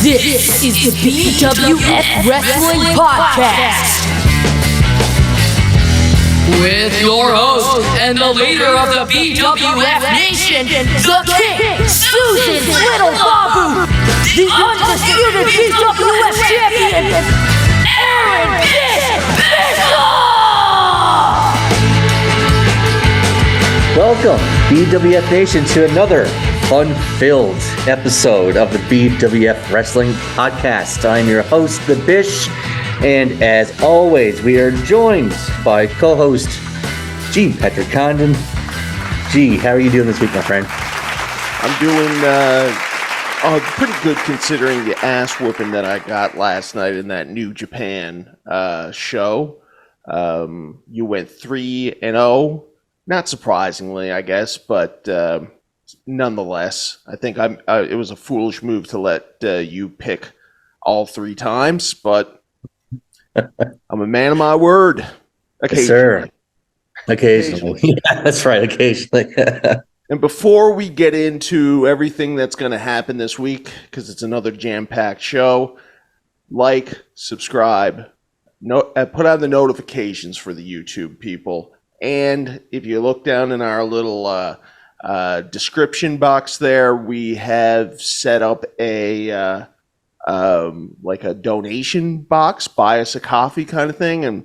This is the BWF Wrestling Podcast. With your host and the leader of the BWF Nation, the King, Susan's Little Babu, the undisputed BWF Champion, Aaron Welcome, BWF Nation, to another fun-filled episode of the BWF Wrestling Podcast. I'm your host, The Bish, and as always, we are joined by co-host G. Patrick Condon. G, how are you doing this week, my friend? I'm doing pretty good considering the ass whooping that I got last night in that New Japan show. You went 3-0. Not surprisingly, I guess, but nonetheless, I think it was a foolish move to let you pick all 3 times, but I'm a man of my word. Occasionally. Yes, sir. Occasionally. Yeah, that's right, occasionally. And before we get into everything that's going to happen this week, because it's another jam-packed show, like, subscribe, put on the notifications for the YouTube people. And if you look down in our little description box there, we have set up a like a donation box, buy us a coffee kind of thing, and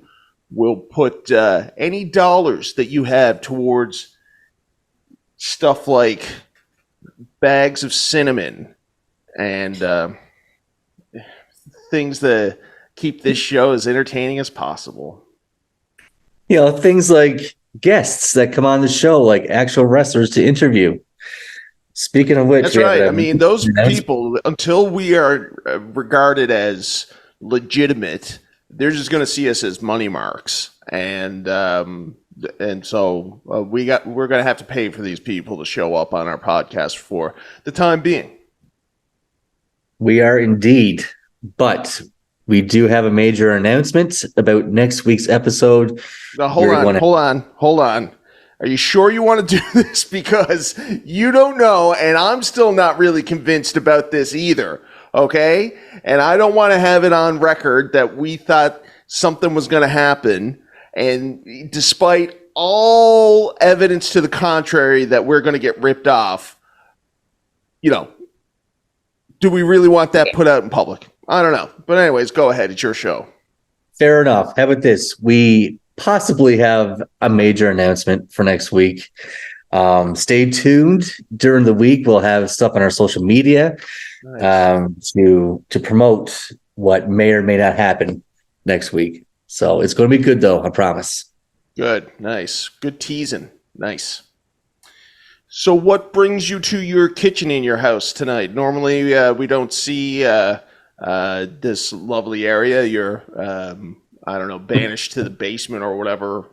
we'll put any dollars that you have towards stuff like bags of cinnamon and things that keep this show as entertaining as possible. You know, things like guests that come on the show, like actual wrestlers to interview. Speaking of which, that's right. I mean, those people, until we are regarded as legitimate, they're just going to see us as money marks, and so we're going to have to pay for these people to show up on our podcast for the time being. We are indeed, but we do have a major announcement about next week's episode. Now, hold on. Are you sure you want to do this? Because you don't know, and I'm still not really convinced about this either, okay? And I don't want to have it on record that we thought something was going to happen, and despite all evidence to the contrary that we're going to get ripped off, you know, do we really want that put out in public? I don't know. But anyways, go ahead. It's your show. Fair enough. How about this? We possibly have a major announcement for next week. Stay tuned. During the week, we'll have stuff on our social media to promote what may or may not happen next week. So it's going to be good, though. I promise. Good. Nice. Good teasing. Nice. So what brings you to your kitchen in your house tonight? Normally, we don't see this lovely area. You're, I don't know, banished to the basement or whatever.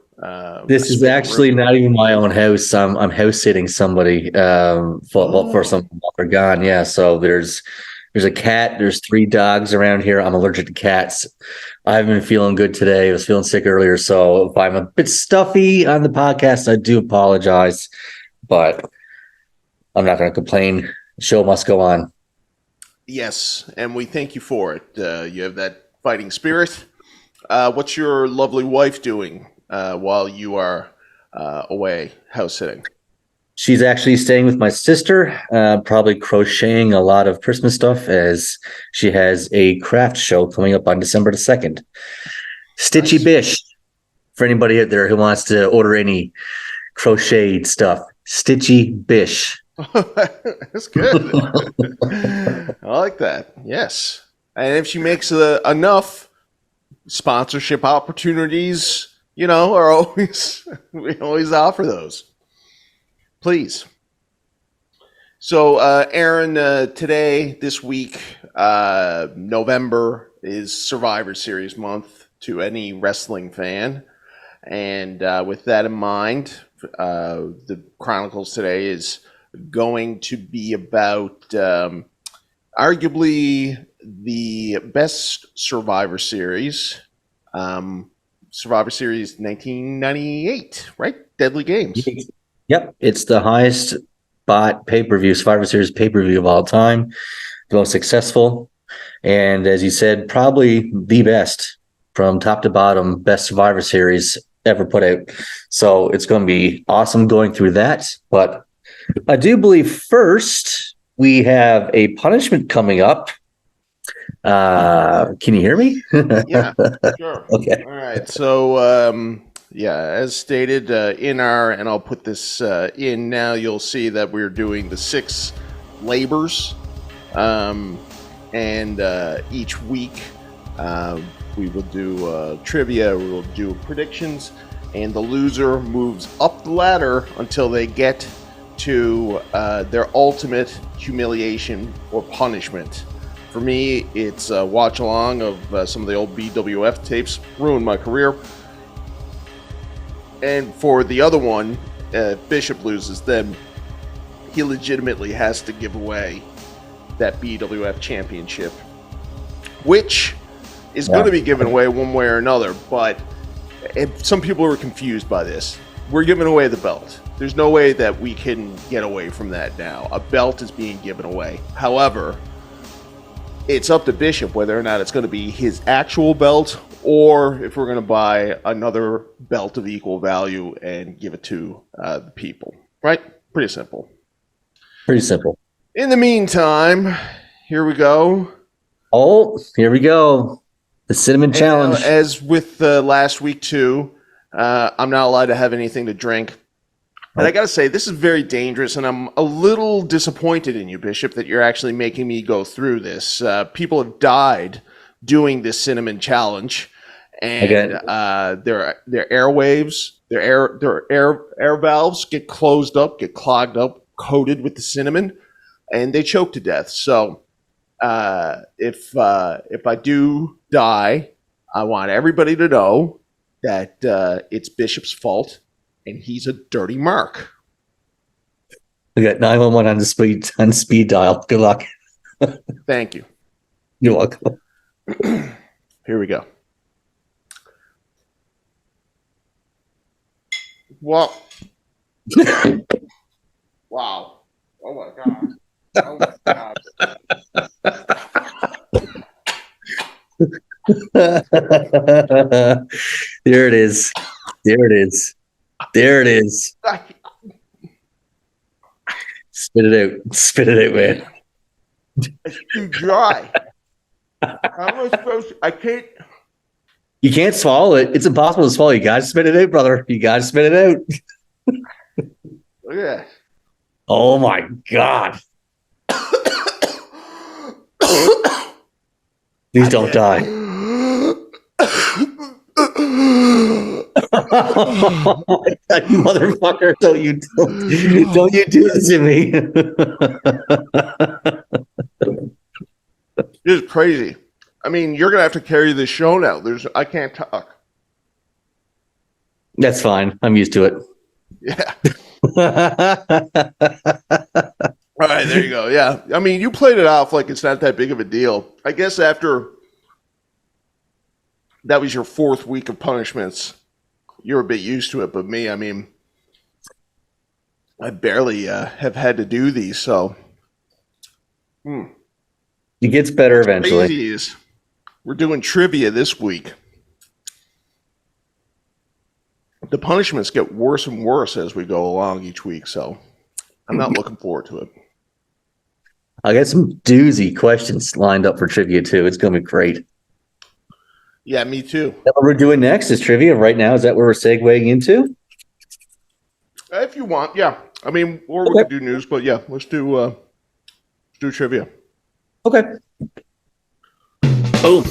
This is actually not even my own house. I'm house sitting somebody for some while they're gone. Yeah. So there's a cat. There's 3 dogs around here. I'm allergic to cats. I haven't been feeling good today. I was feeling sick earlier. So if I'm a bit stuffy on the podcast, I do apologize, but I'm not going to complain. The show must go on. Yes, and we thank you for it. You have that fighting spirit. What's your lovely wife doing while you are away house sitting? She's actually staying with my sister, probably crocheting a lot of Christmas stuff, as she has a craft show coming up on December the 2nd. Stitchy nice. Bish, for anybody out there who wants to order any crocheted stuff. Stitchy Bish. That's good. I like that. Yes. And if she makes enough, sponsorship opportunities, you know, are always, we always offer those. Please. So, Aaron, this week, November is Survivor Series month to any wrestling fan. And with that in mind, the Chronicles today is going to be about arguably the best Survivor Series, Survivor Series 1998, right? Deadly Games. Yep, it's the highest bought pay-per-view, Survivor Series pay-per-view of all time, the most successful. And as you said, probably the best from top to bottom, best Survivor Series ever put out. So it's going to be awesome going through that. But I do believe first we have a punishment coming up. Can you hear me? Yeah, sure. Okay. All right. So, as stated and I'll put this in now, you'll see that we're doing the 6 labors. And each week we will do trivia, we will do predictions, and the loser moves up the ladder until they get to their ultimate humiliation or punishment. For me, it's a watch along of some of the old BWF tapes, ruined my career. And for the other one, Bishop loses, then he legitimately has to give away that BWF championship, which is going to be given away one way or another. But some people are confused by this. We're giving away the belt. There's no way that we can get away from that now. A belt is being given away. However, it's up to Bishop whether or not it's going to be his actual belt or if we're going to buy another belt of equal value and give it to the people. Right? Pretty simple. Pretty simple. In the meantime, here we go. Oh, here we go. The Cinnamon Challenge. As with last week, too, I'm not allowed to have anything to drink. And I got to say, this is very dangerous, and I'm a little disappointed in you, Bishop, that you're actually making me go through this. People have died doing this Cinnamon Challenge, and their airwaves, their air valves get closed up, get clogged up, coated with the cinnamon, and they choke to death. So if I do die, I want everybody to know that it's Bishop's fault, and he's a dirty mark. We got 911 on speed dial. Good luck. Thank you. You're welcome. Here we go. Well, wow. Oh my God. Oh my God. There it is. There it is. There it is. Spit it out. Spit it out, man. It's too dry. How am I supposed to? I can't. You can't swallow it. It's impossible to swallow. You gotta spit it out, brother. You gotta spit it out. Look at that. Oh my God. Please don't die. You motherfucker. Don't you do this to me. This is crazy. I mean, you're gonna have to carry this show now. I can't talk. That's fine. I'm used to it. Yeah. All right, there you go. Yeah. I mean, you played it off like it's not that big of a deal. I guess after that was your 4th week of punishments, you're a bit used to it. But me, I mean, I barely have had to do these. So It gets better eventually. Crazy. We're doing trivia this week. The punishments get worse and worse as we go along each week. So I'm not looking forward to it. I got some doozy questions lined up for trivia too. It's going to be great. Yeah, me too. Is that what we're doing next? Is trivia right now? Is that where we're segueing into? If you want, yeah. I mean, or we could do news, but yeah, let's do trivia. Okay. Boom.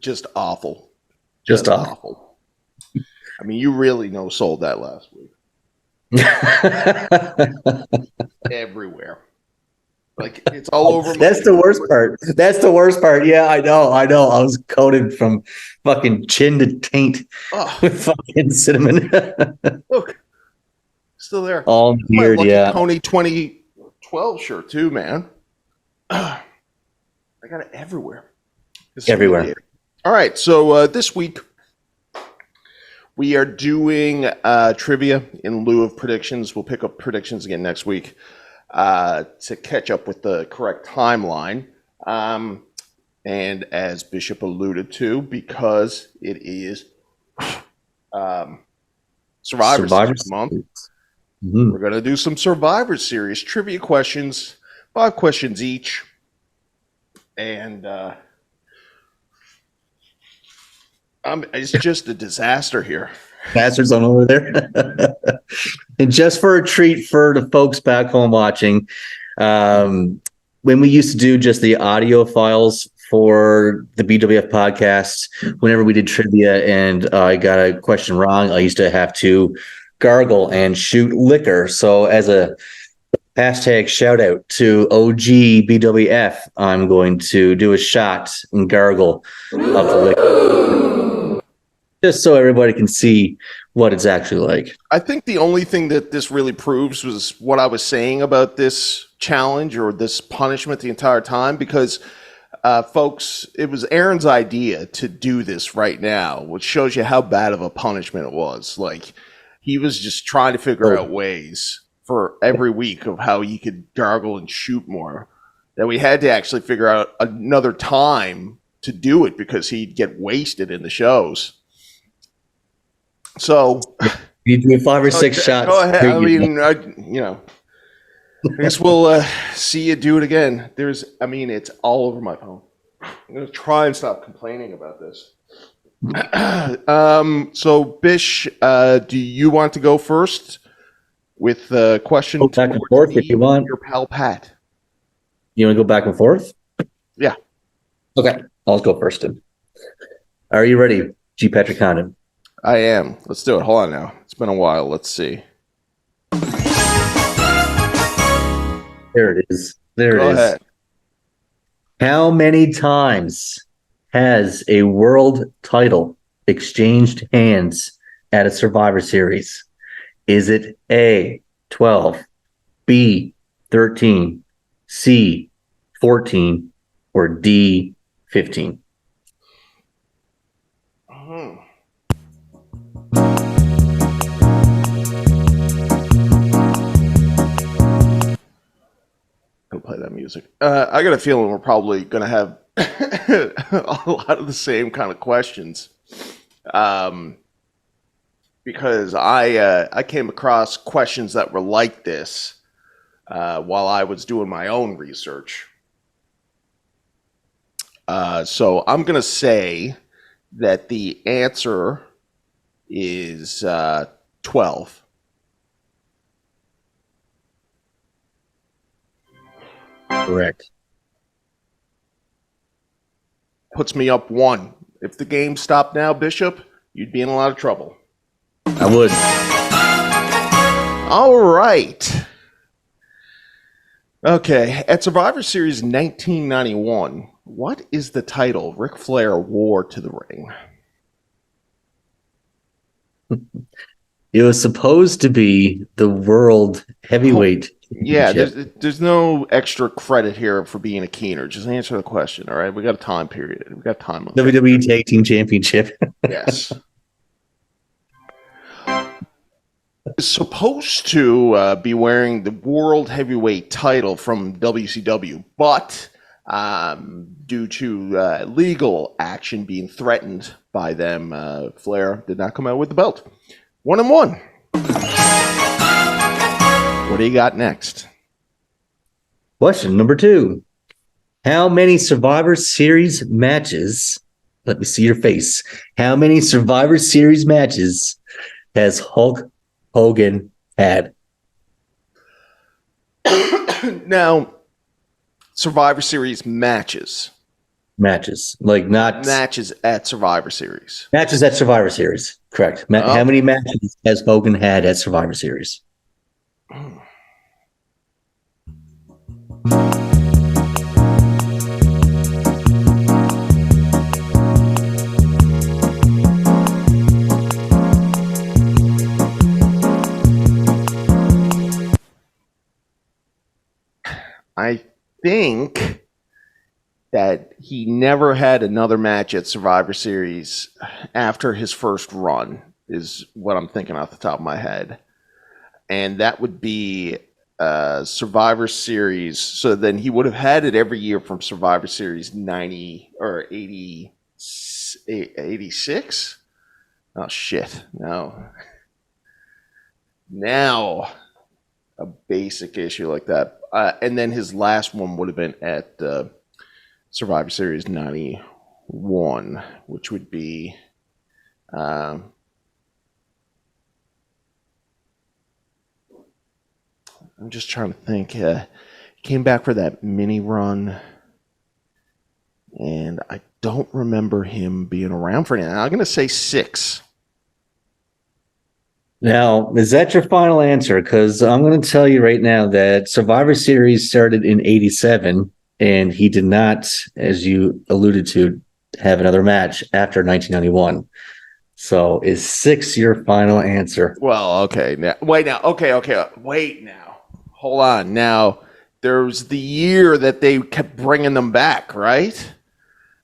Just awful. Just awful. I mean, you really sold that last week. Everywhere. Like it's all over. That's the worst part. That's the worst part. Yeah, I know. I was coated from fucking chin to taint with fucking cinnamon. Look, still there. All My weird, Lucky yeah. Pony 2012 shirt too, man. I got it everywhere. It's Everywhere. really all right, so this week we are doing trivia in lieu of predictions. We'll pick up predictions again next week to catch up with the correct timeline. And as Bishop alluded to, because it is Survivor Series month, we're going to do some Survivor Series trivia questions, 5 questions each. And it's just a disaster here. Bastards on over there. And just for a treat for the folks back home watching, when we used to do just the audio files for the BWF podcast, whenever we did trivia and I got a question wrong, I used to have to gargle and shoot liquor. So as a hashtag shout out to OG BWF, I'm going to do a shot and gargle of the liquor, just so everybody can see what it's actually like. I think the only thing that this really proves was what I was saying about this challenge or this punishment the entire time, because folks, it was Aaron's idea to do this right now, which shows you how bad of a punishment it was. Like, he was just trying to figure out ways for every week of how he could gargle and shoot more, that we had to actually figure out another time to do it because he'd get wasted in the shows. So you do 5 or 6 shots. Go ahead. I mean, I guess we'll see you do it again. It's all over my phone. I'm gonna try and stop complaining about this. So Bish, do you want to go first with the question? Go back and forth if you want. Your pal Pat. You want to go back and forth? Yeah. Okay, I'll go first then. Are you ready, G. Patrick Condon? I am. Let's do it. Hold on now. It's been a while. Let's see. There it is. There Go it is. ahead. How many times has a world title exchanged hands at a Survivor Series? Is it A, 12, B, 13, C, 14, or D, 15? Play that music. I got a feeling we're probably going to have a lot of the same kind of questions, because I came across questions that were like this while I was doing my own research. So I'm going to say that the answer is 12. Correct. Puts me up 1. If the game stopped now, Bishop, you'd be in a lot of trouble. I would. All right. Okay. At Survivor Series 1991, what is the title Ric Flair wore to the ring? It was supposed to be the World Heavyweight. Yeah, there's no extra credit here for being a keener. Just answer the question, all right? We got a time period. We got time. WWE Tag Team Championship. Yes. Is supposed to be wearing the World Heavyweight title from WCW, but due to legal action being threatened by them, Flair did not come out with the belt. 1-1. What do you got next? Question number 2. How many Survivor Series matches, let me see your face, how many Survivor Series matches has Hulk Hogan had? Now, Survivor Series matches. Matches. Like not... Matches at Survivor Series. Matches at Survivor Series. Correct. How many matches has Hogan had at Survivor Series? think that he never had another match at Survivor Series after his first run, is what I'm thinking off the top of my head. And that would be Survivor Series. So then he would have had it every year from Survivor Series 90 or 80, 86. Oh, shit. No. Now, a basic issue like that. And then his last one would have been at Survivor Series 91, which would be I'm just trying to think. He came back for that mini run, and I don't remember him being around for anything. I'm going to say 6. Now, is that your final answer? Because I'm going to tell you right now that Survivor Series started in 87, and he did not, as you alluded to, have another match after 1991. So is 6 your final answer? Well, okay. Wait now. Hold on. Now, there's the year that they kept bringing them back, right?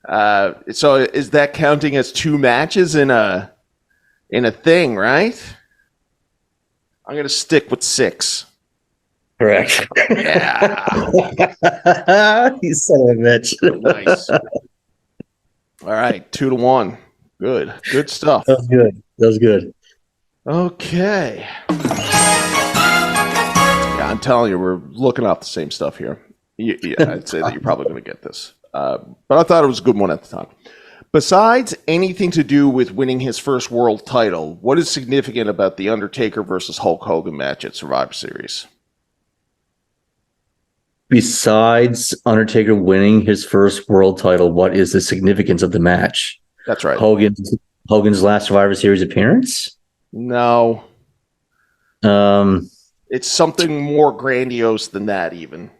So is that counting as 2 matches in a thing, right? I'm going to stick with 6. Correct. Yeah. You son of a bitch. Nice. All right, 2-1. Good stuff. That was good. Okay. Yeah, I'm telling you, we're looking off the same stuff here. Yeah, I'd say that you're probably going to get this. But I thought it was a good one at the time. Besides anything to do with winning his first world title, what is significant about the Undertaker versus Hulk Hogan match at Survivor Series? Besides Undertaker winning his first world title, what is the significance of the match? That's right. Hogan's last Survivor Series appearance? No. It's something more grandiose than that, even.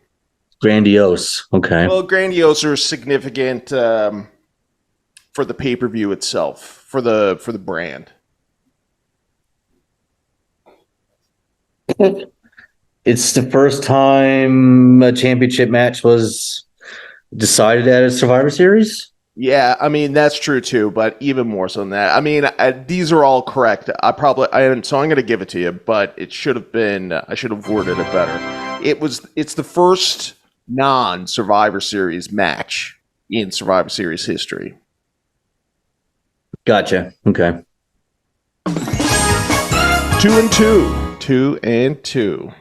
Grandiose. Okay. Well, grandiose are significant for the pay-per-view itself, for the brand. It's the first time a championship match was decided at a Survivor Series? Yeah, I mean, that's true too, but even more so than that. I mean, these are all correct. So I'm going to give it to you, but it should have been, I should have worded it better. It's the first non-Survivor Series match in Survivor Series history. Gotcha. Okay. 2-2. 2-2.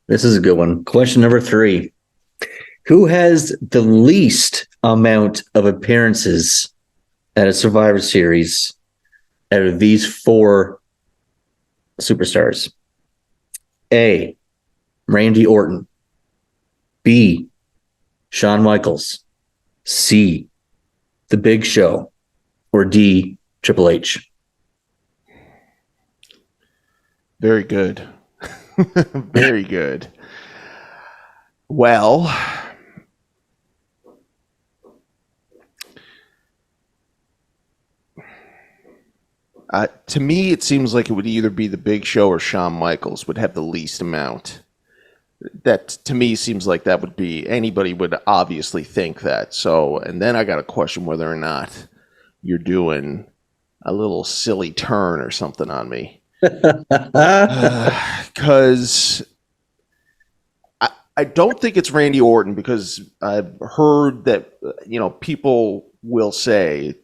This is a good one. Question number 3. Who has the least amount of appearances at a Survivor Series out of these 4 superstars? A, Randy Orton. B, Shawn Michaels. C, The Big Show. Or D, Triple H. Very good. Very good. Well, to me, it seems like it would either be The Big Show or Shawn Michaels would have the least amount. That, to me, seems like that would be, anybody would obviously think that. So, and then I got to question whether or not you're doing a little silly turn or something on me. Because I don't think it's Randy Orton, because I've heard that, people will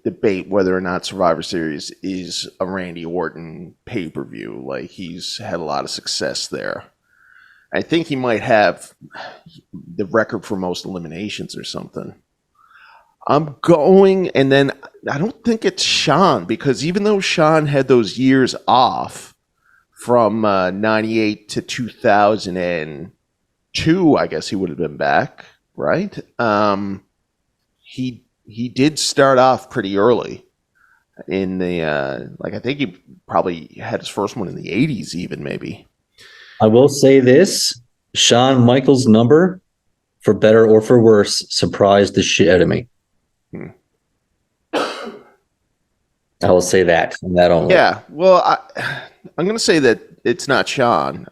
debate whether or not Survivor Series is a Randy Orton pay-per-view. Like, he's had a lot of success there. I think he might have the record for most eliminations or something. I'm going, and then I don't think it's Shawn, because even though Shawn had those years off from 98 to 2002, I guess he would have been back, right? He did start off pretty early in the, I think he probably had his first one in the 80s even, maybe. I will say this, Shawn Michaels' number, for better or for worse, surprised the shit out of me. I will say that, and that only. Yeah, well, I'm going to say that it's not Shawn.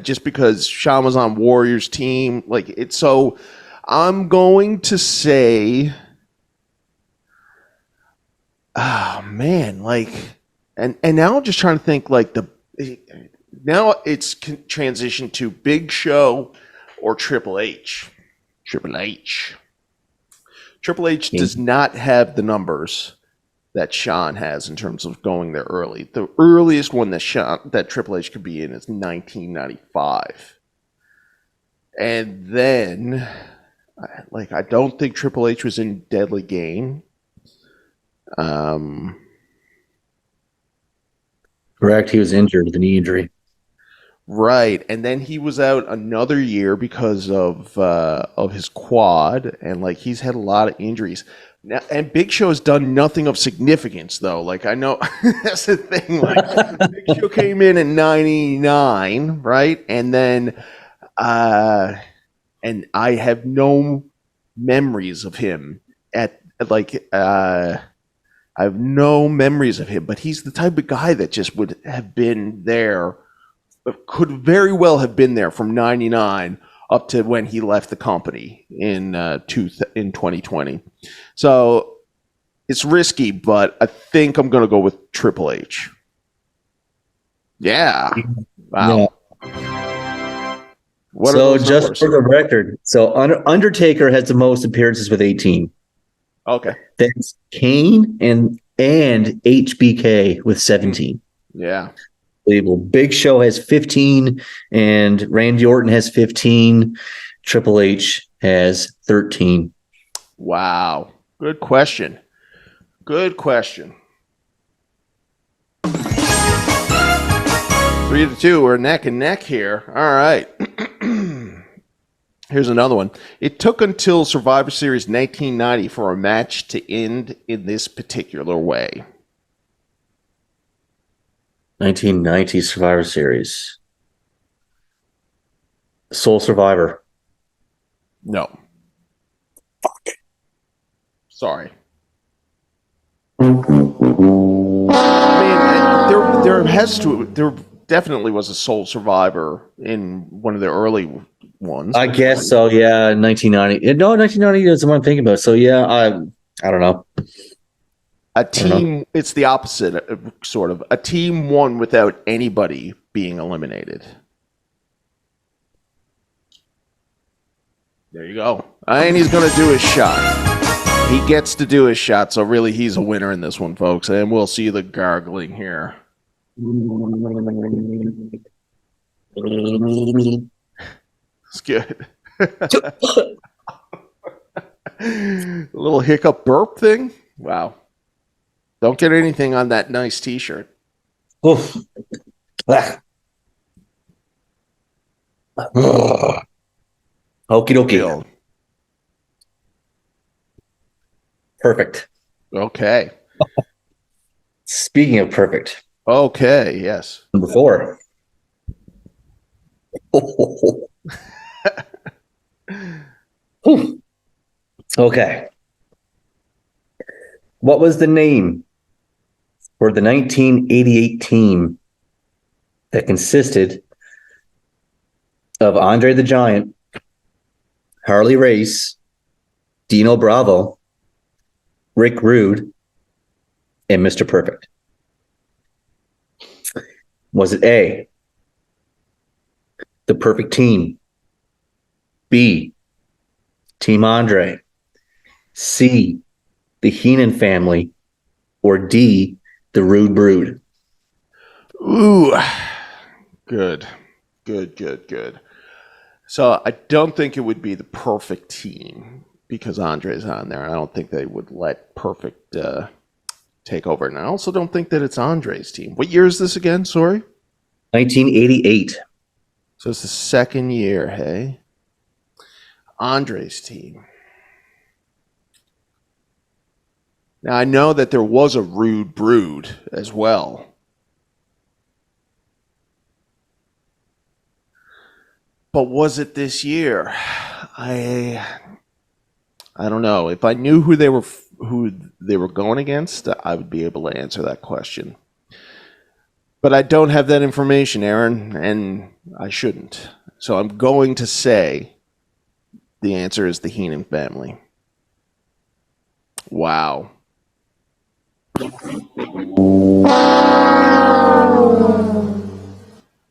just because Sean was on Warriors team. Like it's so. I'm going to say, oh man, like, and now I'm just trying to think like now it's transitioned to Big Show or Triple H. Triple H does not have the numbers that Sean has in terms of going there early. The earliest one that Triple H could be in is 1995, and then. Like, I don't think Triple H was in Deadly Game. Correct. He was injured with a knee injury. Right. And then he was out another year because of his quad. And, like, he's had a lot of injuries. Now, and Big Show has done nothing of significance, though. Like, I know that's the thing. Like, Big Show came in 99, right? And then... and I have no memories of him I have no memories of him, but he's the type of guy that just would have been there, could very well have been there from 99 up to when he left the company in 2020. So it's risky, but I think I'm going to go with Triple H. Yeah. Wow. Yeah. So just for the record, so Undertaker has the most appearances with 18. Okay. That's Kane and HBK with 17. Yeah. Unbelievable. Big Show has 15 and Randy Orton has 15. Triple H has 13. Wow. Good question. 3-2. We're neck and neck here. All right. Here's another one. It took until Survivor Series 1990 for a match to end in this particular way. 1990 Survivor Series. Sole Survivor. No. Fuck. Sorry. I mean, there definitely was a sole survivor in one of the early ones. I guess so, yeah. 1990. No, 1990 is the one I'm thinking about. So, yeah, I don't know. A team, it's the opposite, sort of. A team won without anybody being eliminated. There you go. And he's going to do his shot. He gets to do his shot, so really he's a winner in this one, folks. And we'll see the gargling here. It's good. A little hiccup burp thing. Wow. Don't get anything on that nice t-shirt. Oof. Ah. Okie dokie. Perfect. Okay. Speaking of perfect. Okay, yes. Number 4. Okay. What was the name for the 1988 team that consisted of Andre the Giant, Harley Race, Dino Bravo, Rick Rude, and Mr. Perfect? Was it A, the Perfect Team, B, Team Andre, C, the Heenan Family, or D, the Rude Brood? Ooh, good. So I don't think it would be the Perfect Team because Andre's on there. I don't think they would let Perfect take over. And I also don't think that it's Andre's team. What year is this again? Sorry? 1988. So it's the second year, hey? Andre's team. Now, I know that there was a Rude Brood as well. But was it this year? I don't know. If I knew who they were going against, I would be able to answer that question. But I don't have that information, Aaron, and I shouldn't. So I'm going to say the answer is the Heenan family. Wow.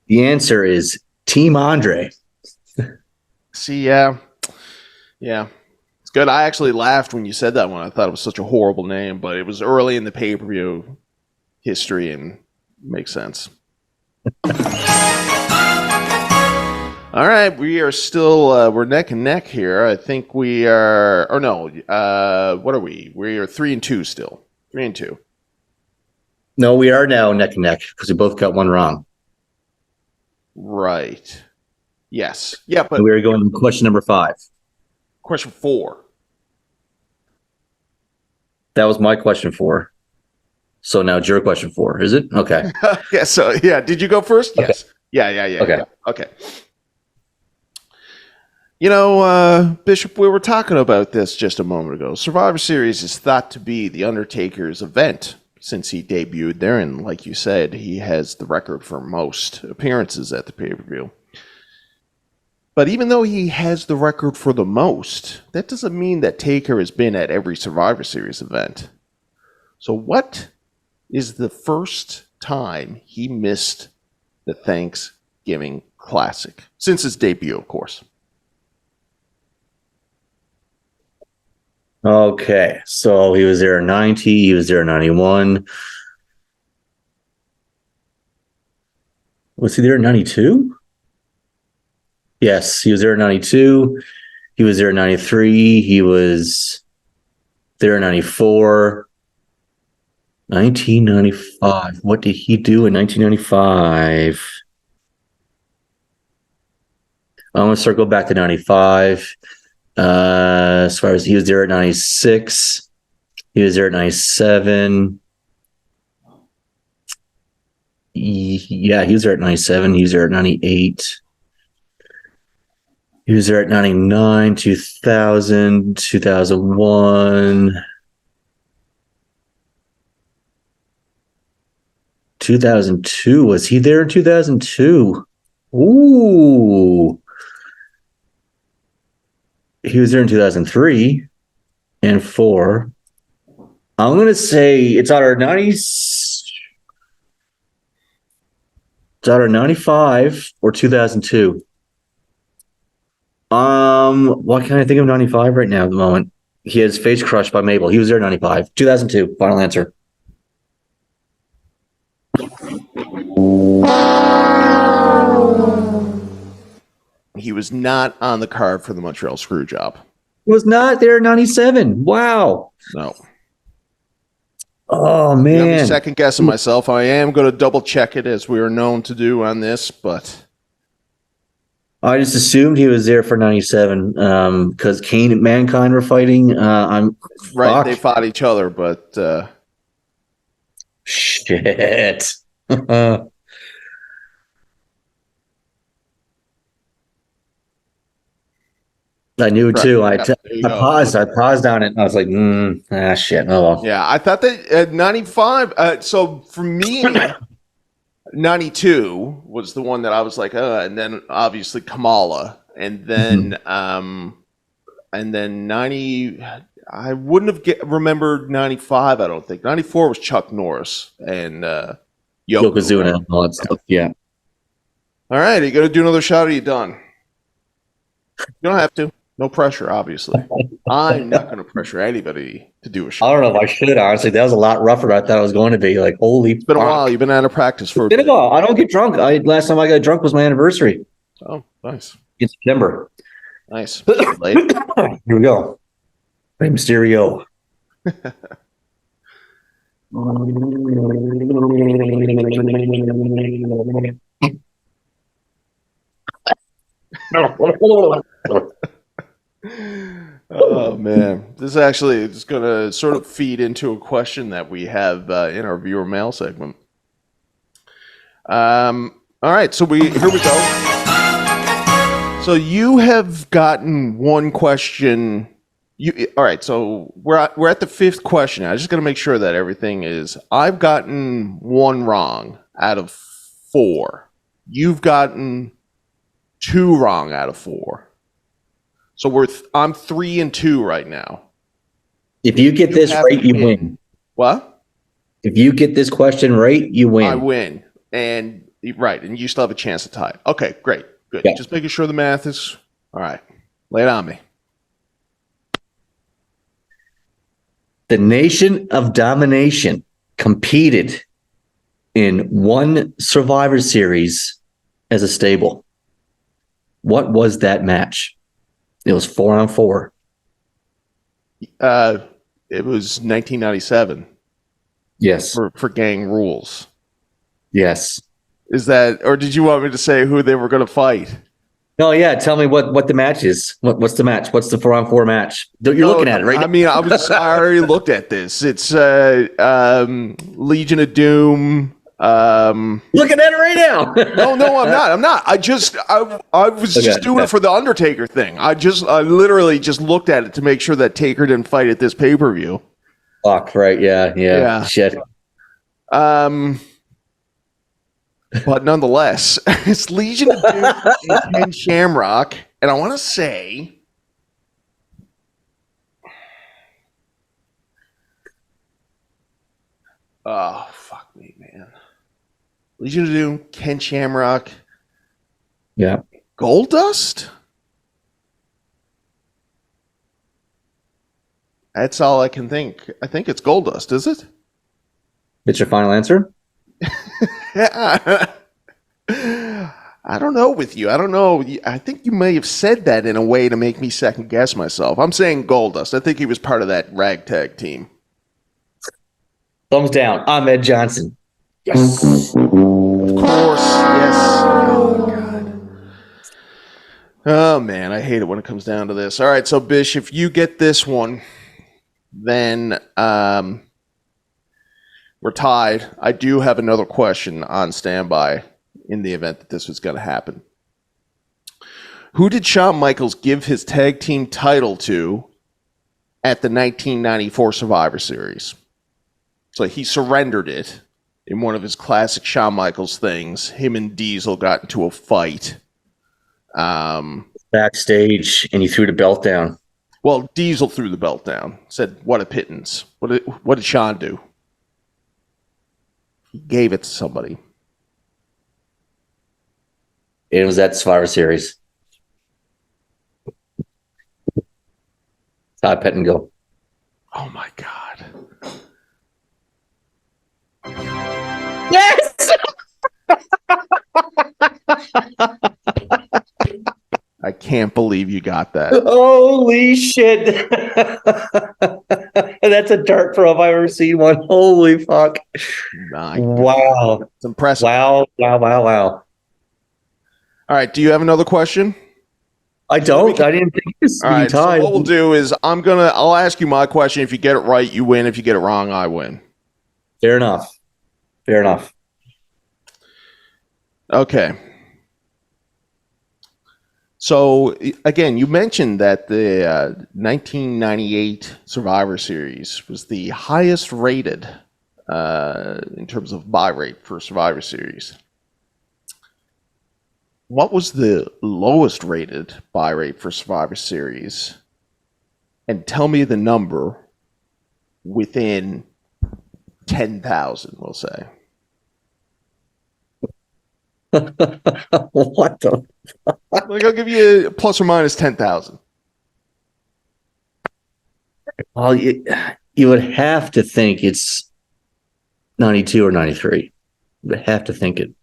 The answer is Team Andre. See, yeah. It's good. I actually laughed when you said that one. I thought it was such a horrible name, but it was early in the pay-per-view history and makes sense. All right, we are still we're neck and neck here. I think we are, or no, what are we? We are 3-2 still. 3-2. No, we are now neck and neck because we both got one wrong. Right. Yes. Yeah, but And we are going to question number 5. Question 4. That was my question 4. So now it's your question 4, is it? Okay. Yeah. So yeah, did you go first? Yes. Okay. Yeah. Okay. Yeah. Okay. You know, Bishop, we were talking about this just a moment ago. Survivor Series is thought to be the Undertaker's event since he debuted there, and like you said, he has the record for most appearances at the pay-per-view. But even though he has the record for the most, that doesn't mean that Taker has been at every Survivor Series event. So what is the first time he missed the Thanksgiving Classic? Since its debut, of course. Okay. So he was there in 90. He was there in 91. Was he there in 92? Yes, he was there in 92. He was there in 93. He was there in 94. 1995. What did he do in 1995? I'm going to circle back to 95. As far as he was there at 96. He was there at 97. Yeah, he was there at 97. He was there at 98. He was there at 99, 2000, 2001. 2002. Was he there in 2002? Ooh. He was there in 2003 and 4. I'm going to say it's either 95 or 2002. Why can't I think of 95 right now at the moment? He has Face Crushed by Mabel. He was there in 95. 2002. Final answer. He was not on the card for the Montreal Screwjob. Was not there in 97. Wow. No. Oh, I'm man. second guessing myself. I am going to double check it as we are known to do on this, but I just assumed he was there for 97 because Kane and Mankind were fighting. I'm right. fuck. They fought each other, but Shit. I knew too. I paused on it. And I was like, shit. Oh, well. yeah, I thought that 95. So for me, 92 was the one that I was like, and then obviously Kamala, and then 90. I wouldn't have remembered 95. I don't think 94 was Chuck Norris and Yokozuna and all that stuff. Yeah. All right, are you gonna do another shot? Or are you done? You don't have to. No pressure, obviously. I'm not going to pressure anybody to do a shot. I don't know if I should, honestly. That was a lot rougher than I thought it was going to be. Like, holy It's been a while. You've been out of practice for a bit. I don't get drunk. Last time I got drunk was my anniversary. Oh, nice. In September. Nice. Here we go. Rey Mysterio. Oh man, this actually is going to sort of feed into a question that we have in our viewer mail segment. All right, so here we go. So you have gotten one question. All right, so we're at the 5th question. I just got to make sure that everything is. I've gotten one wrong out of 4. You've gotten 2 wrong out of 4. So I'm 3-2 right now. If you get this right, you win. What? If you get this question right, you win. I win. And you still have a chance to tie. Okay, great. Good. Yeah. Just making sure the math is all right. Lay it on me. The Nation of Domination competed in one Survivor Series as a stable. What was that match? It was 4-on-4. It was 1997. Yes. For Gang Rules. Yes. Is that, or did you want me to say who they were going to fight? No, yeah. Tell me what the match is. What's the match? What's the 4-on-4 match? You're looking at it, right? I mean, I already looked at this. It's Legion of Doom. Looking at it right now. No, I'm not. I was just doing it for the Undertaker thing. I literally just looked at it to make sure that Taker didn't fight at this pay-per-view. Fuck, right. Yeah. Shit. But nonetheless, it's Legion of Doom and Ken Shamrock. And I want to say, oh, fuck me, man. Legion of Doom, Ken Shamrock. Yeah. Goldust? That's all I can think. I think it's Goldust, is it? It's your final answer? I don't know with you. I don't know. I think you may have said that in a way to make me second guess myself. I'm saying Goldust. I think he was part of that ragtag team. Thumbs down. Ahmed Johnson. Yes. Of course. Yes. Oh, God. Oh, man. I hate it when it comes down to this. All right. So, Bish, if you get this one, then we're tied. I do have another question on standby in the event that this was going to happen. Who did Shawn Michaels give his tag team title to at the 1994 Survivor Series? So he surrendered it in one of his classic Shawn Michaels things. Him and Diesel got into a fight. Backstage, and he threw the belt down. Well, Diesel threw the belt down. Said, "What a pittance." What did Shawn do? He gave it to somebody. It was that Survivor Series. Todd Pettengill. Oh, my God. Yes! I can't believe you got that. Holy shit. That's a dart throw if I've ever seen one. Holy fuck. Wow. It's impressive. Wow. All right. Do you have another question? I don't. I didn't think this would be tied. So what we'll do is I'll ask you my question. If you get it right, you win. If you get it wrong, I win. Fair enough. Okay. So, again, you mentioned that the 1998 Survivor Series was the highest rated in terms of buy rate for Survivor Series. What was the lowest rated buy rate for Survivor Series? And tell me the number within 10,000, we'll say. What the fuck? Like, I'll give you plus or minus 10,000. Well, you would have to think it's 92 or 93. You would have to think it.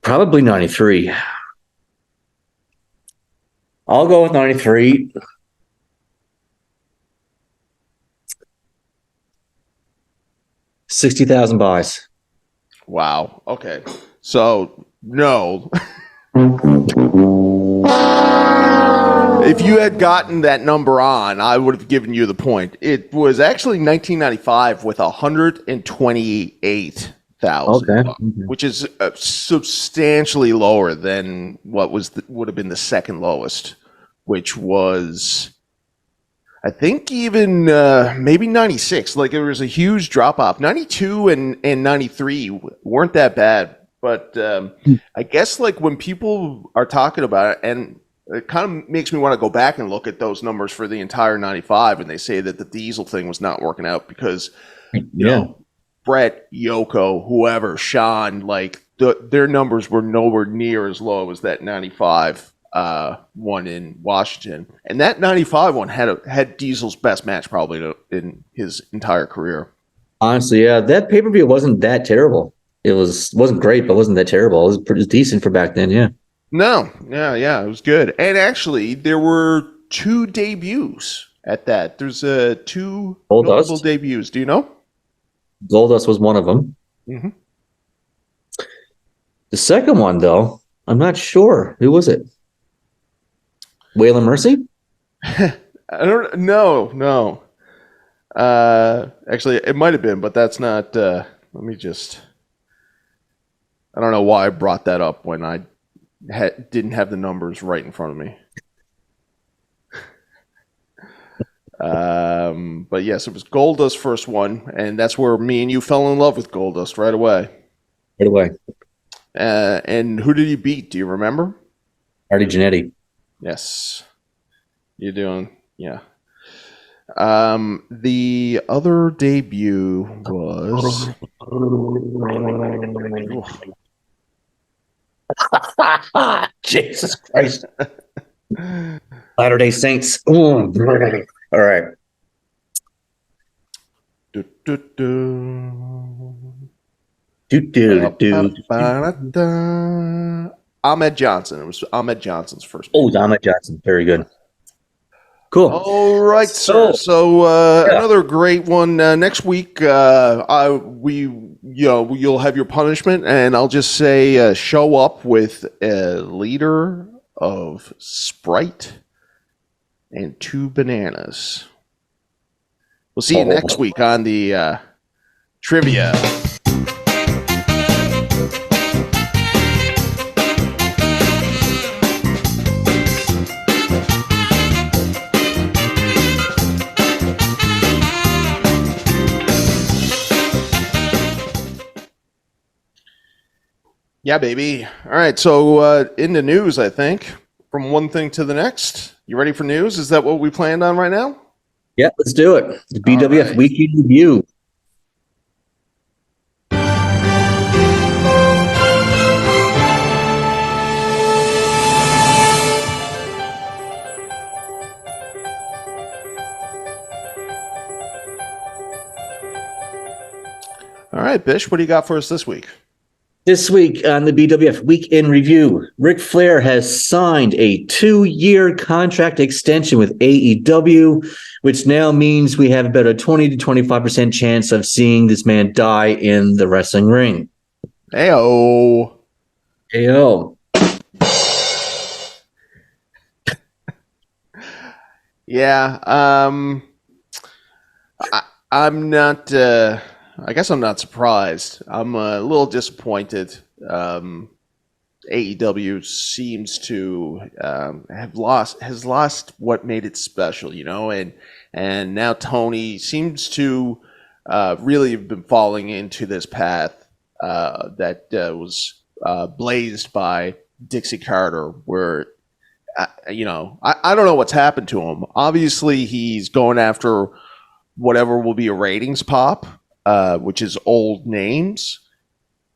Probably 93. I'll go with 93. $60,000 buys. Wow. Okay. So, no. If you had gotten that number on, I would have given you the point. It was actually 1995 with 128,000, which is substantially lower than what would have been the second lowest, which was I think even maybe 96. Like, there was a huge drop off. 92 and 93 weren't that bad. But I guess, like, when people are talking about it, and it kind of makes me want to go back and look at those numbers for the entire 95, and they say that the diesel thing was not working out because, you know, Brett, Yoko, whoever, Sean, like, their numbers were nowhere near as low as that 95 one in Washington. And that 95 one had Diesel's best match probably in his entire career. Honestly, yeah, that pay-per-view wasn't that terrible. It wasn't great, but wasn't that terrible. It was decent for back then, yeah. No, yeah, it was good. And actually, there were 2 debuts at that. There's 2 notable debuts. Do you know? Goldust was one of them. Mm-hmm. The second one, though, I'm not sure. Who was it? Waylon Mercy? I don't know. No. Actually, it might have been, but that's not. Let me just. I don't know why I brought that up when I didn't have the numbers right in front of me. But yes, it was Goldust's first one, and that's where me and you fell in love with Goldust right away. Right away. And who did he beat? Do you remember? Marty Jannetty. Yes. You're doing, yeah. The other debut was. Jesus Christ. Latter-day Saints. Ooh. All right. Ahmed Johnson. It was Ahmed Johnson's first. Oh, Ahmed Johnson. Very good. Cool. All right, sir. So another great one next week. You'll have your punishment, and I'll just say show up with a liter of Sprite and 2 bananas. We'll see you next week on the trivia. Yeah, baby. All right, so in the news, I think, from one thing to the next. You ready for news? Is that what we planned on right now? Yeah, let's do it. The BWF right. Weekly Review. All right, Bish, what do you got for us this week? This week on the BWF Week in Review, Ric Flair has signed a 2-year contract extension with AEW, which now means we have about a 20 to 25% chance of seeing this man die in the wrestling ring. Heyo. Heyo. Yeah, I'm not. I guess I'm not surprised. I'm a little disappointed. AEW seems to has lost what made it special, you know, and now Tony seems to really have been falling into this path that was blazed by Dixie Carter, where I don't know what's happened to him. Obviously, he's going after whatever will be a ratings pop. Which is old names,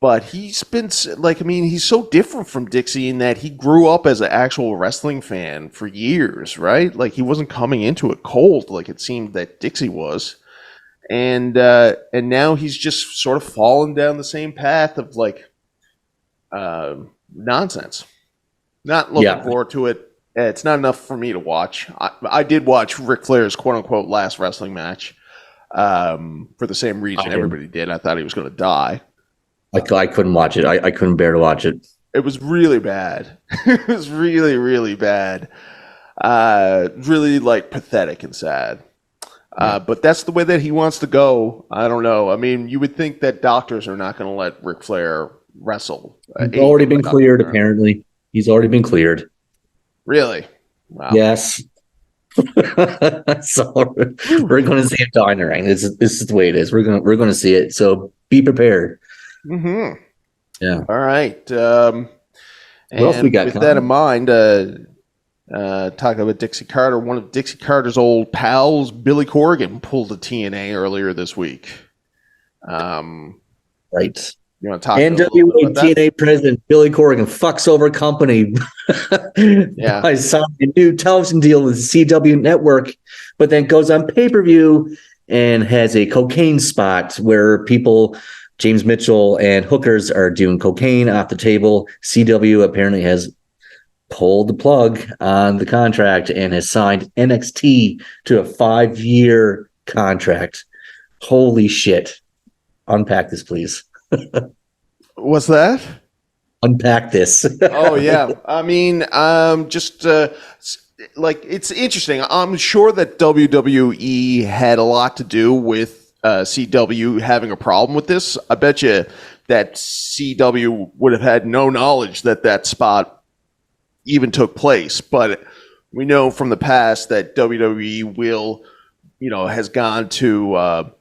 but he's been he's so different from Dixie in that he grew up as an actual wrestling fan for years, right? Like, he wasn't coming into it cold like it seemed that Dixie was, and now he's just sort of fallen down the same path of nonsense. Not looking forward to it. It's not enough for me to watch. I did watch Ric Flair's quote unquote last wrestling match. For the same reason everybody did. I thought he was going to die. I couldn't watch it. I couldn't bear to watch it. It was really bad. It was really, really bad. Really pathetic and sad. But that's the way that he wants to go. I don't know. I mean, you would think that doctors are not going to let Ric Flair wrestle. He's already been cleared, apparently. He's already been cleared. Really? Wow. Yes. So we're going to see it on the ring. This is the way it is. We're going to see it. So be prepared. Mm-hmm. Yeah. All right. What else we got? With that in mind, talking about Dixie Carter, one of Dixie Carter's old pals, Billy Corgan, pulled a TNA earlier this week. Right. You want to talk NWA about that? TNA president Billy Corgan fucks over company by signing a new television deal with the CW network, but then goes on pay-per-view and has a cocaine spot where people, James Mitchell and hookers, are doing cocaine off the table. CW apparently has pulled the plug on the contract and has signed NXT to a 5-year contract. Holy shit. Unpack this, please. What's that? Unpack this. Oh yeah, I mean, just like it's interesting. I'm sure that WWE had a lot to do with CW having a problem with this. I bet you that CW would have had no knowledge that that spot even took place. But we know from the past that WWE will, has gone to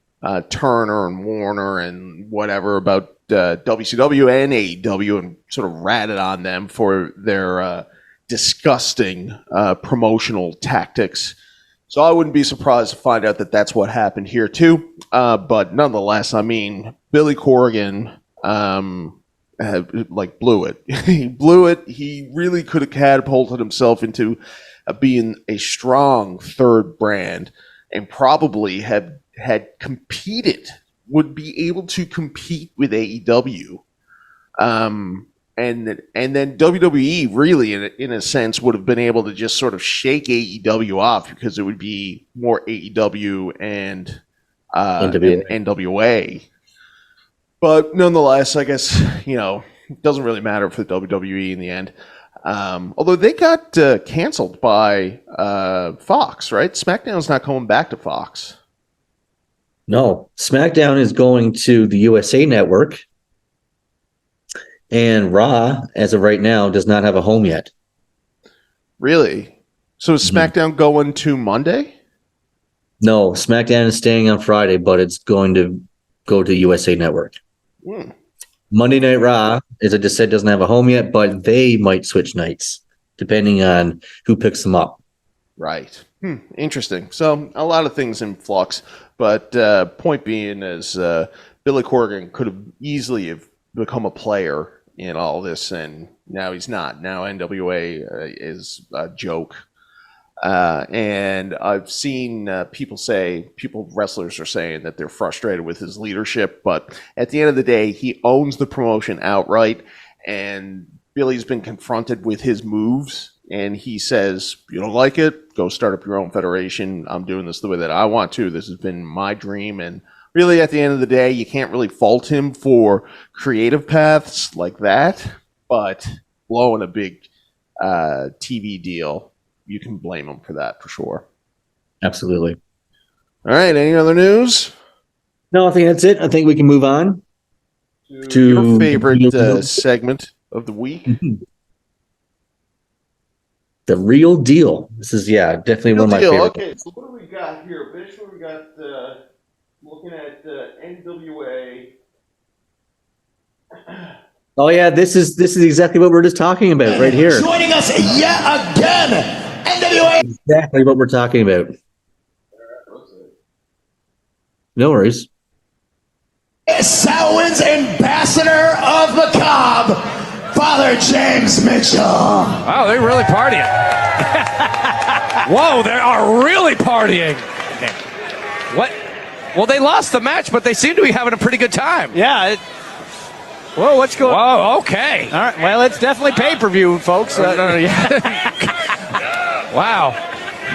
Turner and Warner and whatever about WCW and AEW and sort of ratted on them for their disgusting promotional tactics. So I wouldn't be surprised to find out that that's what happened here too. But nonetheless, I mean, Billy Corgan blew it. He blew it. He really could have catapulted himself into being a strong third brand and probably had competed, would be able to compete with AEW. And then WWE really, in a sense, would have been able to just sort of shake AEW off because it would be more AEW and NWA. But nonetheless, I guess, it doesn't really matter for the WWE in the end. Although they got canceled by Fox, right? SmackDown's not coming back to Fox. No, SmackDown is going to the USA Network, and Raw, as of right now, does not have a home yet. Really? So is SmackDown going to Monday? No, SmackDown is staying on Friday, but it's going to go to USA Network. Monday Night Raw, as I just said, doesn't have a home yet, but they might switch nights, depending on who picks them up. Right. Interesting. So a lot of things in flux. But point being is Billy Corgan could have easily have become a player in all this, and now he's not. Now NWA is a joke. And I've seen wrestlers are saying that they're frustrated with his leadership, but at the end of the day, he owns the promotion outright, and Billy's been confronted with his moves, and he says, you don't like it? Go start up your own federation. I'm doing this the way that I want to. This has been my dream. And really, at the end of the day, you can't really fault him for creative paths like that. But blowing a big TV deal, you can blame him for that for sure. Absolutely. All right. Any other news? No, I think that's it. I think we can move on to your favorite segment of the week. The Real Deal. This is, definitely one of my favorites. Okay, so what do we got here, Bish? What do we got looking at NWA? Oh, yeah, this is exactly what we're just talking about right here. Joining us yet again, NWA. Exactly what we're talking about. No worries. Samhain's ambassador of Macabre, Father James Mitchell. Wow, they're really partying. Whoa, they are really partying. What? Well, they lost the match, but they seem to be having a pretty good time. Yeah. Whoa, what's going on? Whoa, okay. All right, well, it's definitely pay-per-view, folks. Wow.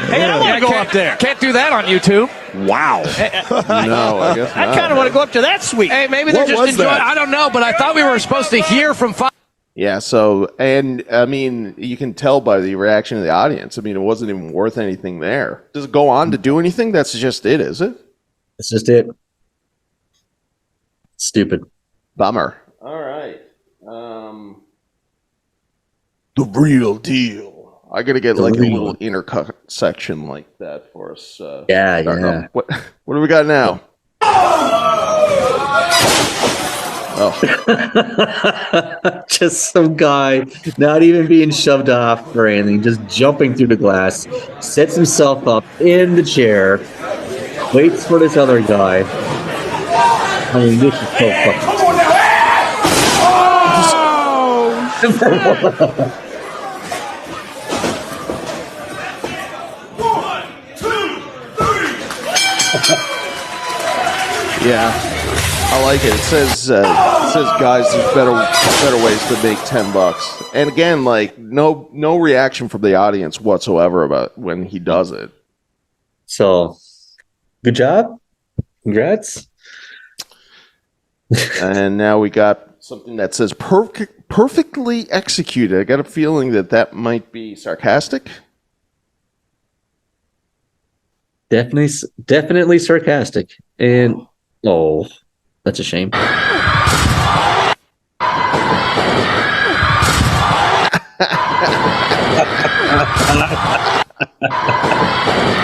Hey, I want to go up there. Can't do that on YouTube. Wow. No, I guess not. I kind of want to go up to that suite. Hey, maybe they're just enjoying. I don't know, but I thought we were supposed to hear from. Yeah, so, and I mean, you can tell by the reaction of the audience. I mean, it wasn't even worth anything there. Does it go on to do anything? That's just it, is it? That's just it. Stupid. Bummer. All right. The Real Deal. I gotta get like a little intercut section like that for us. Yeah. What do we got now? Oh, just some guy not even being shoved off or anything, just jumping through the glass, sets himself up in the chair, waits for this other guy. I mean, this is so fucking. yeah, I like it. It says guys, there's better ways to make $10. And again, like no reaction from the audience whatsoever about when he does it. So, good job, congrats. And now we got something that says perfectly executed. I got a feeling that might be sarcastic. Definitely sarcastic. And oh, that's a shame.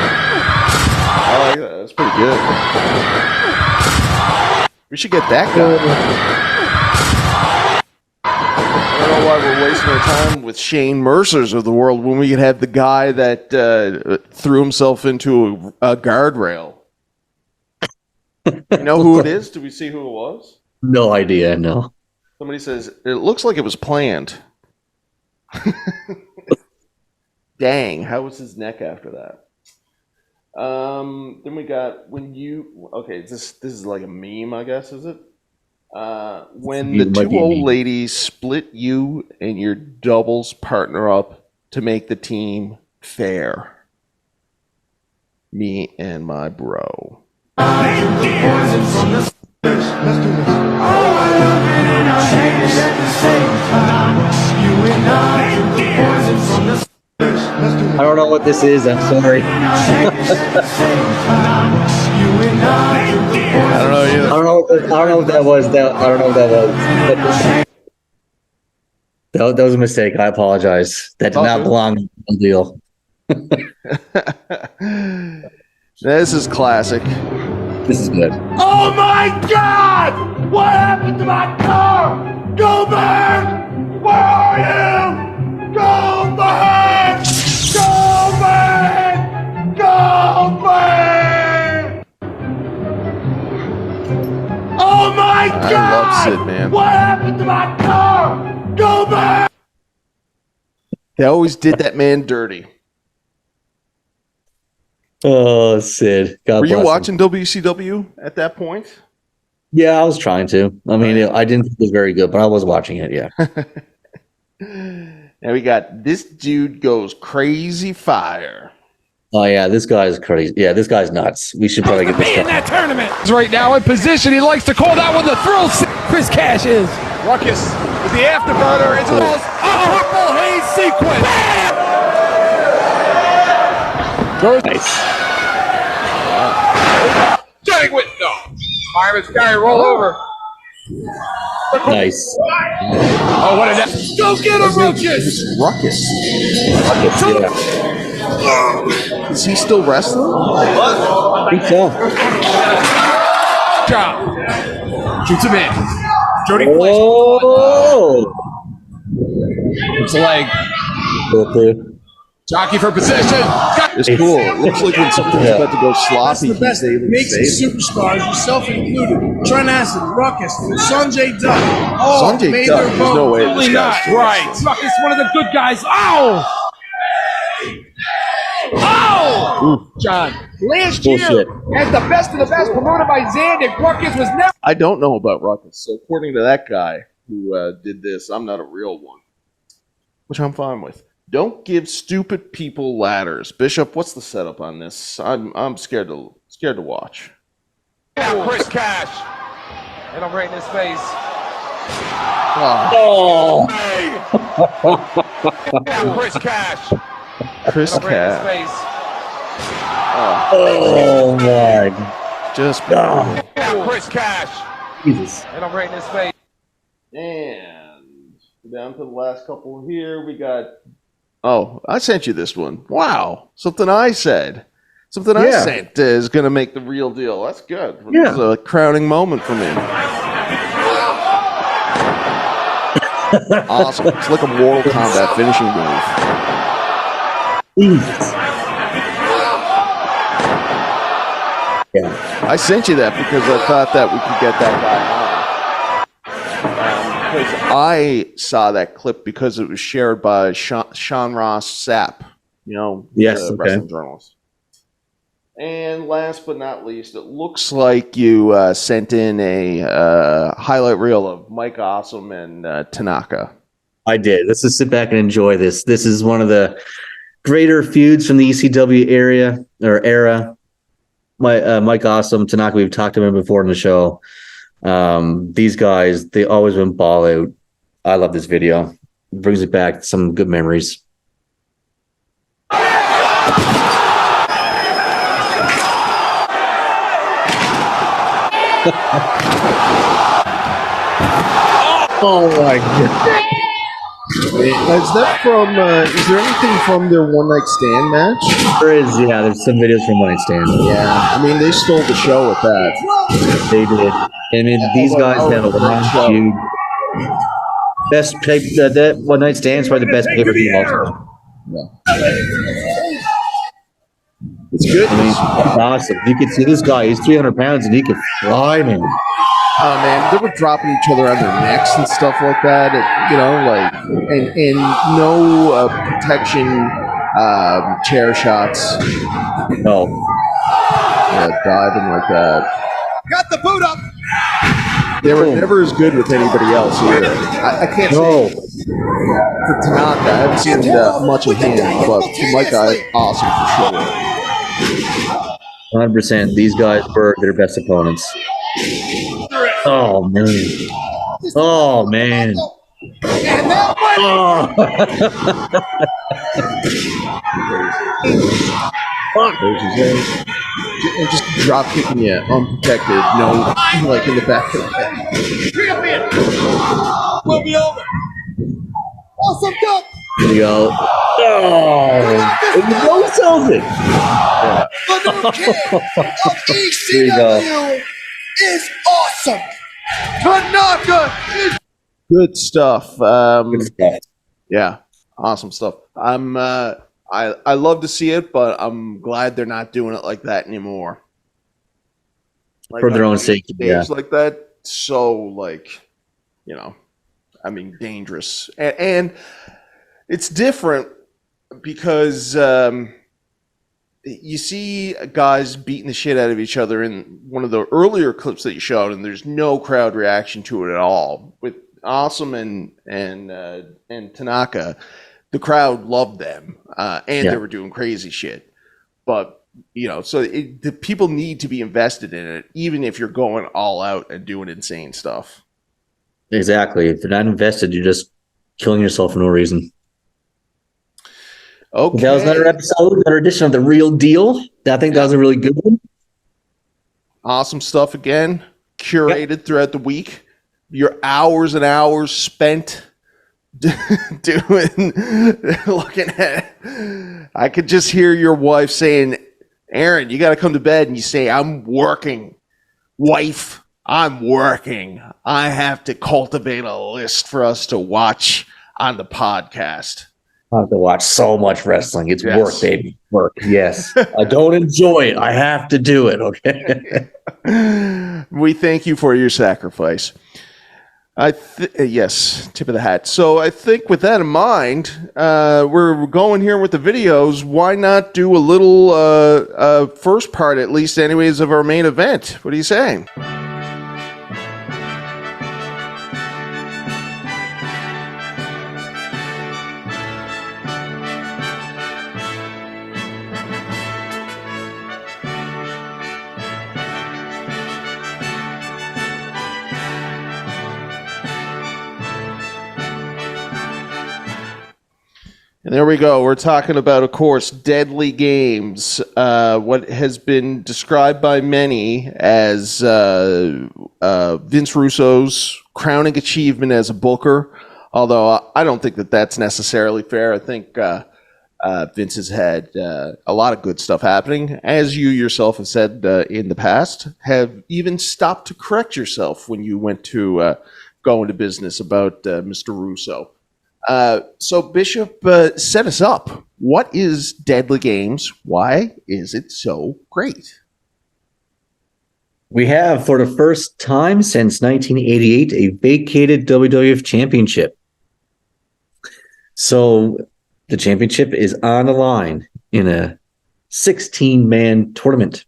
I like that. That's pretty good. We should get that guy. I don't know why we're wasting our time with Shane Mercers of the world when we could have the guy that threw himself into a guardrail. You know who it is? Do we see who it was? No idea, no. Somebody says, it looks like it was planned. Dang, how was his neck after that? Then we got this is like a meme, I guess, is it? When the two old ladies split you and your doubles partner up to make the team fair. Me and my bro. I don't know what this is. I'm sorry. I don't know either. I don't know what that was. I don't know what that was. That was a mistake. I apologize. That did not belong in the deal. This is classic. This is good. Oh my God! What happened to my car? Go back! Where are you? Go back! Go back! Go back! Oh my God! I love Sid, man. What happened to my car? Go back! They always did that man dirty. Oh, Sid. God Were you bless watching WCW at that point? Yeah, I was trying to. I mean, I didn't think it was very good, but I was watching it, yeah. Now we got this dude goes crazy fire. Oh, yeah, this guy's crazy. Yeah, this guy's nuts. We should probably get this in guy. that tournament. He's right now in position. He likes to call that one the thrill. Chris Cash is. Ruckus with the afterburner. It's almost A Purple Haze sequence. Nice. Jetting with no. Fireman's carry roll over. Nice. Oh, what a net. Go get him, Ruckus. Ruckus. Yeah. Is he still wrestling? I think so. Job. Shoots him in. Jody Oh! It's a leg. Okay. Jockey for position. It's cool. It looks like when something's about to go sloppy, That's the best. he's able to Makes save it. superstars, yourself included. Trent Acid, Ruckus, Sanjay Dutt. All Sanjay made Dutt, their there's vote. no way this Absolutely guy's not. still Right. wrestling. Ruckus, one of the good guys. Ow! Oh! John, last Bullshit. year, as the best of the best, promoted by Zandig, Ruckus was never. I don't know about Ruckus. So according to that guy who did this, I'm not a real one, which I'm fine with. Don't give stupid people ladders. Bishop, what's the setup on this? I'm scared to watch. Chris Cash. And I'm right in his face. Oh! Chris Cash. Chris I'm right in his Cat. face. Oh, my. Just Chris Cash. Jesus. And I'm right in his face. and down to the last couple here. We got Oh, I sent you this one. Wow. Something I said. Something I sent is going to make the real deal. That's good. Yeah. This is a crowning moment for me. Awesome. It's like a Mortal Kombat finishing move. Yeah. I sent you that because I thought that we could get that guy on. Because I saw that clip because it was shared by Sean Ross Sapp, the wrestling journalist. And last but not least, it looks like you sent in a highlight reel of Mike Awesome and Tanaka. I did. Let's just sit back and enjoy this. This is one of the greater feuds from the ECW era. Mike Awesome, Tanaka, we've talked about him before in the show. These guys, they always went ball out. I love this video. It brings it back to some good memories. Oh my god. Is that from, is there anything from their one night stand match? There is, yeah, there's some videos from one night stand. Yeah, I mean, they stole the show with that. They did. I mean, these guys had a long feud. Best tape, that one night stand's probably the best pay-per-view also. Yeah. It's good. I mean, it's awesome. You can see this guy, he's 300 pounds and he can fly, man. Oh man, they were dropping each other on their necks and stuff like that. And no protection, chair shots. No. Yeah, diving like that. Got the boot up. They were never as good with anybody else either. I can't say for Tanaka. I haven't seen much of him, but Mike guy, awesome for sure. 100%. These guys were their best opponents. Oh man. Oh man. Oh. And just drop kicking you unprotected, no, like in the back of the head. Will be over. Awesome duck. There you go. Oh. And you don't sell it. The new king of There you go. ECW is awesome. Tanaka is Good stuff. Good stuff. Yeah, awesome stuff. I love to see it, but I'm glad they're not doing it like that anymore. Like, For their own sake, yeah. Like that, so dangerous. And it's different because you see guys beating the shit out of each other in one of the earlier clips that you showed, and there's no crowd reaction to it at all. With Awesome and Tanaka, the crowd loved them, and they were doing crazy shit. But the people need to be invested in it, even if you're going all out and doing insane stuff. Exactly. If you're not invested, you're just killing yourself for no reason. Okay. That was another episode, another edition of The Real Deal. I think that was a really good one. Awesome stuff again, curated throughout the week. Your hours and hours spent looking at. I could just hear your wife saying, "Aaron, you got to come to bed," and you say, "I'm working, wife. I'm working. I have to cultivate a list for us to watch on the podcast." I have to watch so much wrestling. It's work, baby. Work. Yes. I don't enjoy it. I have to do it. Okay. We thank you for your sacrifice. Yes, tip of the hat. So I think with that in mind, we're going here with the videos. Why not do a little first part, at least anyways, of our main event? What are you saying? And there we go. We're talking about, of course, Deadly Games, what has been described by many as Vince Russo's crowning achievement as a booker. Although I don't think that that's necessarily fair. I think Vince has had a lot of good stuff happening. As you yourself have said in the past, have even stopped to correct yourself when you went to go into business about Mr. Russo. So Bishop, set us up. What is Deadly Games? Why is it so great? We have, for the first time since 1988, a vacated WWF championship. So the championship is on the line in a 16-man tournament.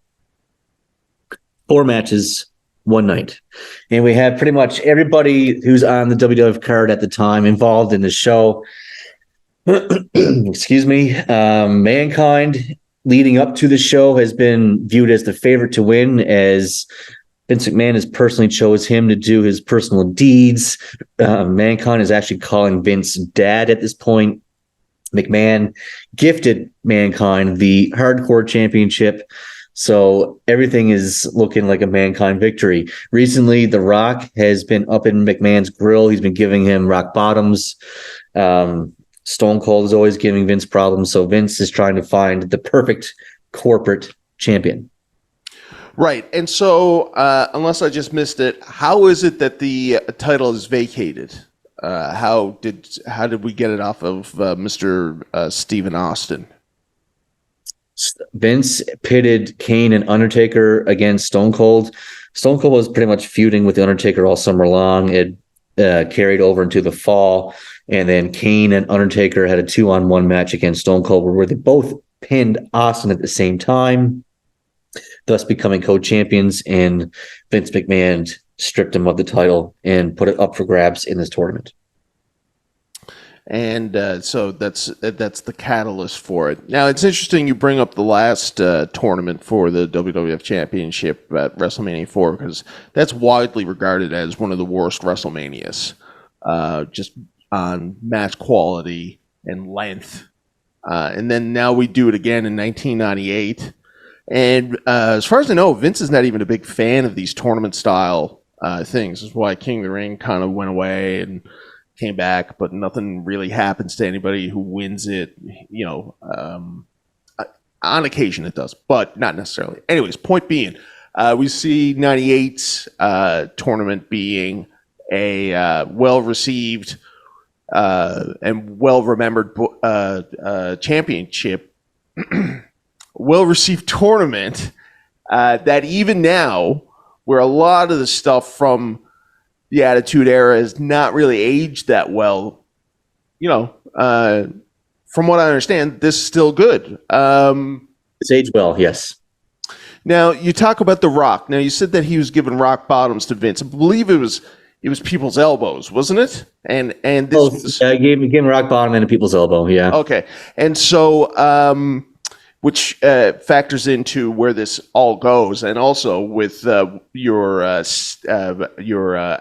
4 matches, 1 night. And we have pretty much everybody who's on the WWF card at the time involved in the show. Excuse me. Mankind, leading up to the show, has been viewed as the favorite to win, as Vince McMahon has personally chose him to do his personal deeds. Mankind is actually calling Vince dad at this point. McMahon gifted Mankind the Hardcore Championship, so everything is looking like a Mankind victory. Recently, The Rock has been up in McMahon's grill. He's been giving him rock bottoms. Stone Cold is always giving Vince problems, so Vince is trying to find the perfect corporate champion. Right. And so, unless I just missed it, how is it that the title is vacated? How did we get it off of Mr. Stephen Austin? Vince pitted Kane and Undertaker against Stone Cold. Stone Cold was pretty much feuding with the Undertaker all summer long. It carried over into the fall, and then Kane and Undertaker had a 2-on-1 match against Stone Cold where they both pinned Austin at the same time, thus becoming co-champions, and Vince McMahon stripped him of the title and put it up for grabs in this tournament. And so that's the catalyst for it. Now, it's interesting you bring up the last tournament for the WWF Championship at WrestleMania 4, because that's widely regarded as one of the worst WrestleManias, just on match quality and length. And then now we do it again in 1998. And as far as I know, Vince is not even a big fan of these tournament-style things. That's why King of the Ring kind of went away and came back, but nothing really happens to anybody who wins it. You know, on occasion it does, but not necessarily. Anyways, point being, we see 98's tournament being a well-received and well-remembered championship, well-received tournament that even now, where a lot of the stuff from the Attitude Era has not really aged that well, you know, from what I understand, this is still good. It's aged well, yes. Now, you talk about The Rock. Now, you said that he was giving rock bottoms to Vince. I believe it was people's elbows, wasn't it? And this gave him rock bottom and a people's elbow, yeah. Okay. And so which factors into where this all goes, and also with your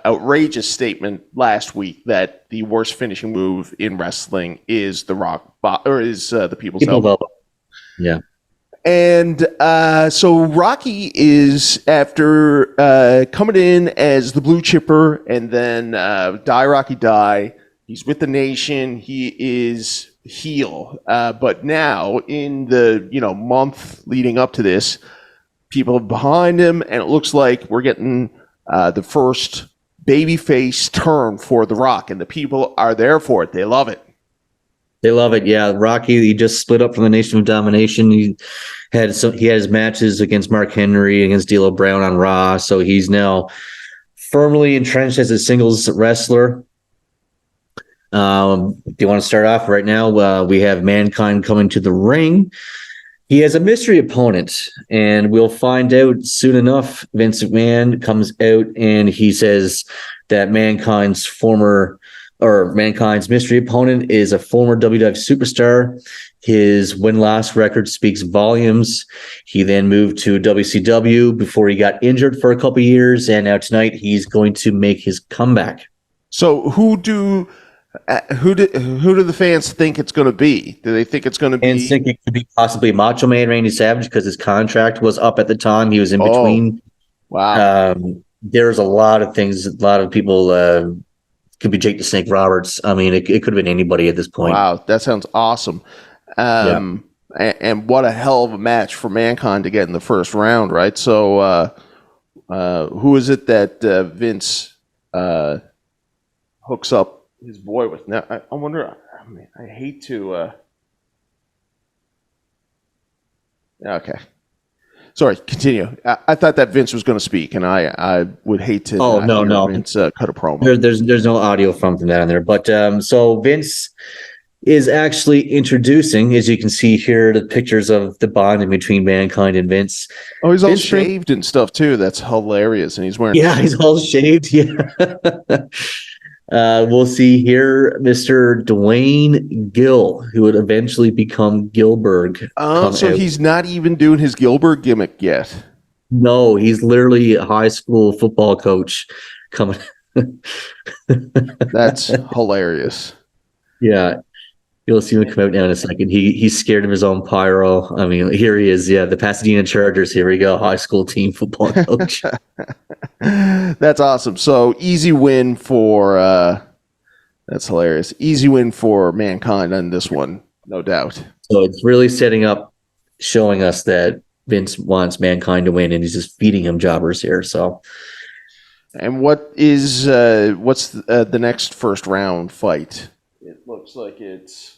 outrageous statement last week that the worst finishing move in wrestling is the the people's elbow. Yeah. And so Rocky is, after coming in as the Blue Chipper, and then Die Rocky Die, he's with the Nation. He is heel, but now in the month leading up to this, people behind him, and it looks like we're getting the first babyface turn for The Rock, and the people are there for it. They love it. They love it. Yeah, Rocky, he just split up from the Nation of Domination. He had his matches against Mark Henry, against D'Lo Brown on Raw, so he's now firmly entrenched as a singles wrestler. Do you want to start off right now? We have Mankind coming to the ring. He has a mystery opponent, and we'll find out soon enough. Vince McMahon comes out and he says that Mankind's mystery opponent is a former WWF superstar. His win-loss record speaks volumes. He then moved to WCW before he got injured for a couple years, and now tonight he's going to make his comeback. So who do the fans think it's going to be? Do they think it's going to be? Fans think it could be possibly Macho Man Randy Savage because his contract was up at the time. He was in between. Wow. There's a lot of things. A lot of people could be Jake the Snake Roberts. I mean, it could have been anybody at this point. Wow, that sounds awesome. And what a hell of a match for Mankind to get in the first round, right? So, who is it that Vince hooks up his boy with? Now, I wonder. I mean, I hate to. Okay. Sorry, continue. I thought that Vince was going to speak, and I would hate to. Oh, no. Vince cut a promo. There's no audio from that on there, but so Vince is actually introducing, as you can see here, the pictures of the bond in between Mankind and Vince. Oh, he's all Vince shaved and stuff too. That's hilarious, and he's wearing. Yeah, he's all shaved. Yeah. We'll see here Mr. Dwayne Gill, who would eventually become Gilbert. Oh, so he's not even doing his Gilbert gimmick yet. No, he's literally a high school football coach coming. That's hilarious. Yeah. You'll see him come out now in a second. He's scared of his own pyro. I mean, here he is. Yeah, the Pasadena Chargers. Here we go. High school team football coach. That's awesome. So easy win for that's hilarious. Easy win for Mankind on this one, no doubt. So it's really setting up, showing us that Vince wants Mankind to win, and he's just feeding him jobbers here. So, and what's the next first round fight? It looks like it's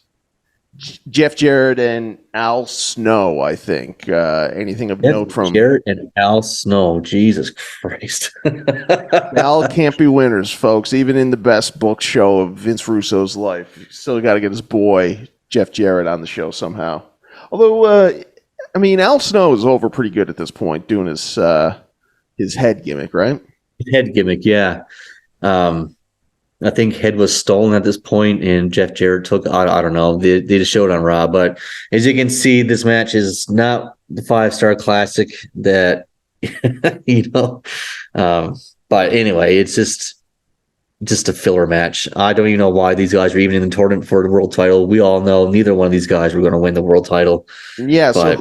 Jeff Jarrett and Al Snow, I think. Anything of note from Jarrett and Al Snow? Jesus Christ! Al can't be winners, folks. Even in the best book show of Vince Russo's life, you still got to get his boy Jeff Jarrett on the show somehow. Although, I mean, Al Snow is over pretty good at this point, doing his head gimmick, right? Head gimmick, yeah. I think head was stolen at this point, and Jeff Jarrett took. I don't know. They just showed on Raw, but as you can see, this match is not the 5-star classic that But anyway, it's just a filler match. I don't even know why these guys are even in the tournament for the world title. We all know neither one of these guys were going to win the world title. Yeah. But,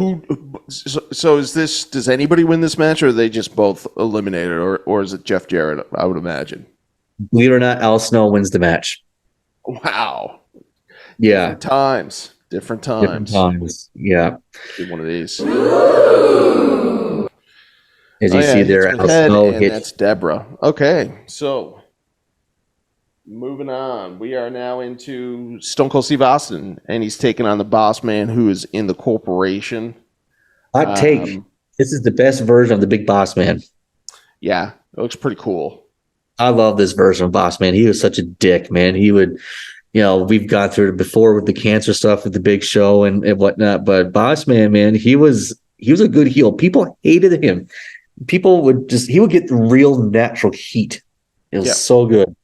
so is this? Does anybody win this match, or are they just both eliminated, or is it Jeff Jarrett? I would imagine. Believe it or not, Al Snow wins the match. Wow. Yeah. Different times. Yeah. Do one of these. As you see there, Al Snow hits. That's Deborah. Okay, so moving on. We are now into Stone Cold Steve Austin, and he's taking on the Boss Man, who is in the corporation. Hot take. This is the best version of the Big Boss Man. Yeah, it looks pretty cool. I love this version of Boss Man. He was such a dick, man. He would, we've gone through it before with the cancer stuff with the Big Show and whatnot. But Boss Man, man, he was a good heel. People hated him. People he would get the real natural heat. It was so good.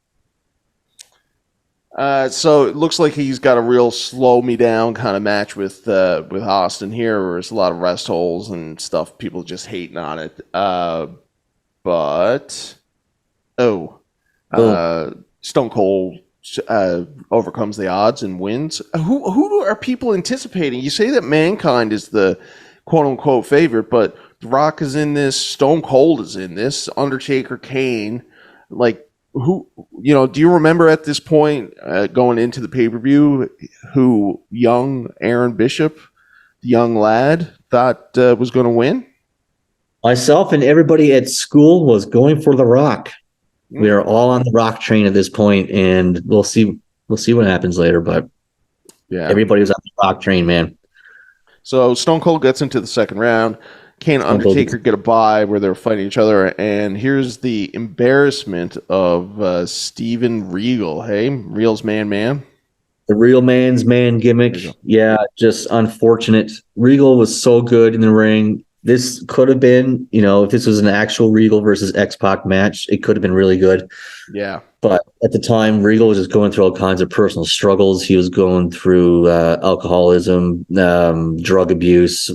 So it looks like he's got a real slow me down kind of match with Austin here, where there's a lot of rest holds and stuff. People just hating on it. Stone Cold overcomes the odds and wins. Who are people anticipating? You say that Mankind is the quote unquote favorite, but The Rock is in this, Stone Cold is in this, Undertaker, Kane. Like, who, do you remember at this point going into the pay-per-view who young Aaron Bishop, the young lad, thought was going to win? Myself and everybody at school was going for The Rock. We are all on the Rock train at this point, and we'll see what happens later. But yeah, everybody was on the Rock train, man. So Stone Cold gets into the second round. Kane and Undertaker get a bye where they're fighting each other, and here's the embarrassment of Steven Regal. Hey, Real's man. The real man's man gimmick. Yeah, just unfortunate. Regal was so good in the ring. This could have been, if this was an actual Regal versus X-Pac match, it could have been really good. Yeah. But at the time, Regal was just going through all kinds of personal struggles. He was going through alcoholism, drug abuse,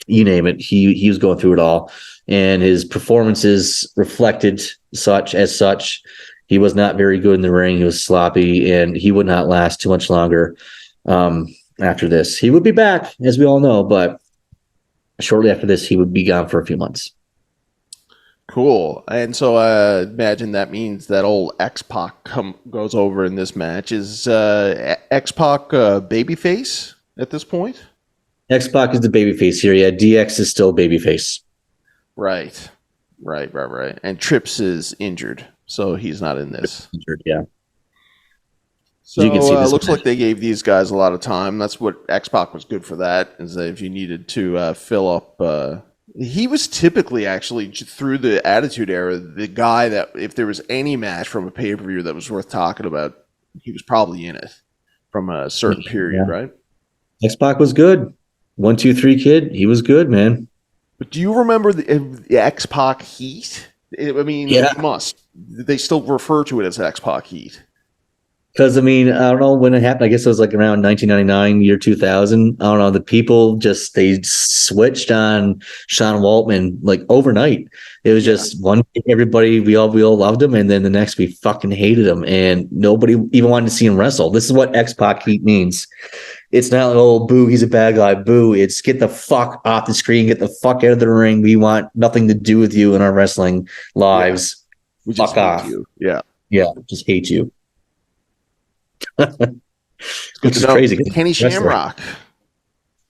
you name it. He was going through it all. And his performances reflected such. He was not very good in the ring. He was sloppy, and he would not last too much longer after this. He would be back, as we all know, but shortly after this, he would be gone for a few months. Cool. And so I imagine that means that old X-Pac goes over in this match. Is X-Pac babyface? at this point? X-Pac is the babyface here. Yeah, DX is still babyface. Right. And Trips is injured, so he's not in this. Injured, yeah. So You can see this looks match. like they gave these guys a lot of time. That's what X-Pac was good for. That is that if you needed to fill up, he was typically actually through the Attitude Era the guy that if there was any match from a pay-per-view that was worth talking about, he was probably in it from a certain period, right? X-Pac was good. 1, 2, 3 kid. He was good, man. But do you remember the X-Pac heat? I mean, Yeah. you must. They still refer to it as X-Pac heat. Because, I mean, I don't know when it happened. I guess it was like around 1999, year 2000. I don't know. The people they switched on Sean Waltman like overnight. It was just one, everybody, we all loved him. And then the next, we fucking hated him. And nobody even wanted to see him wrestle. This is what X-Pac heat means. It's not like, oh, boo, he's a bad guy. Boo. It's get the fuck off the screen. Get the fuck out of the ring. We want nothing to do with you in our wrestling lives. We just Fuck hate off. you. Yeah. Yeah, just hate you. Which is No, crazy. Kenny Shamrock.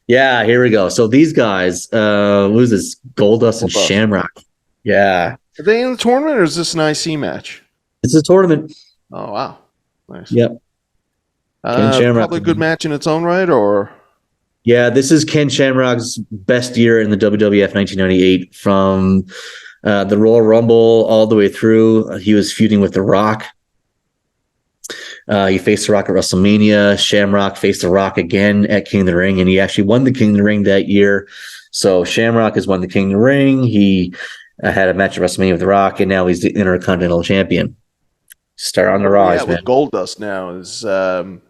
Yeah, here we go. So these guys, who's this? Goldust and Goldust. Shamrock. Yeah. Are they in the tournament or is this an IC match? It's a tournament. Oh, wow. Nice. Yep. Ken Shamrock. Probably a good match in its own right, or? Yeah, this is Ken Shamrock's best year in the WWF 1998. From the Royal Rumble all the way through, he was feuding with The Rock. He faced The Rock at WrestleMania. Shamrock faced The Rock again at King of the Ring, and he actually won the King of the Ring that year. So Shamrock has won the King of the Ring. He had a match at WrestleMania with The Rock, and now he's the Intercontinental Champion. Start on the rise, man. With Goldust now is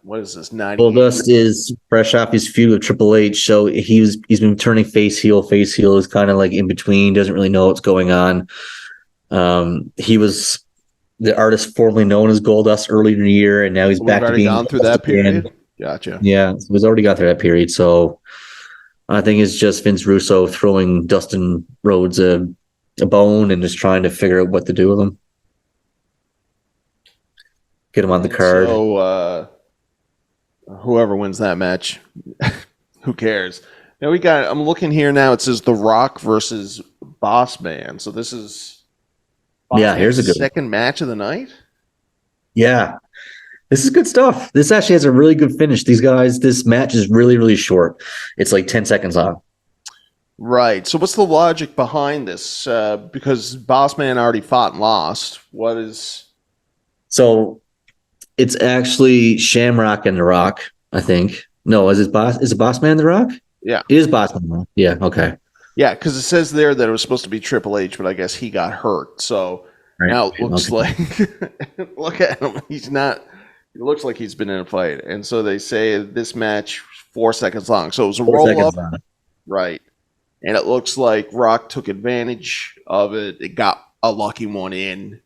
what is this? 90. Goldust is fresh off his feud with Triple H, so he's been turning face heel. Face heel is kind of like in between, doesn't really know what's going on. He was the artist formerly known as Goldust earlier in the year, and now he's back to being gone through that period. again. Gotcha. Yeah, he's already got through that period. So I think it's just Vince Russo throwing Dustin Rhodes a bone and just trying to figure out what to do with him. Get him on the card. So whoever wins that match, who cares? Now I'm looking here now. It says The Rock versus Boss Man. So this is Here's a good second match of the night. Yeah. This is good stuff. This actually has a really good finish. These guys, this match is really, really short. It's like 10 seconds long. Right. So what's the logic behind this? Because Boss Man already fought and lost. What is? So it's actually Shamrock and The Rock, I think. No, is it Boss Man The Rock? Yeah. It is Boss Man The Rock. Yeah, okay. Yeah, because it says there that it was supposed to be Triple H, but I guess he got hurt. So now it looks like look at him. He's not. It looks like he's been in a fight, and so they say this match 4 seconds long. So it was a roll up, right? And it looks like Rock took advantage of it. It got a lucky one in,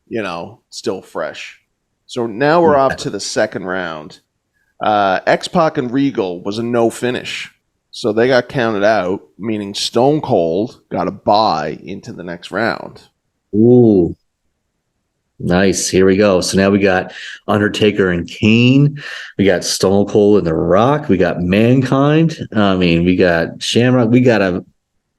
still fresh. So now we're off to the second round. X-Pac and Regal was a no finish. So they got counted out, meaning Stone Cold got a bye into the next round. Ooh. Nice. Here we go. So now we got Undertaker and Kane. We got Stone Cold and The Rock. We got Mankind. I mean, we got Shamrock. We got a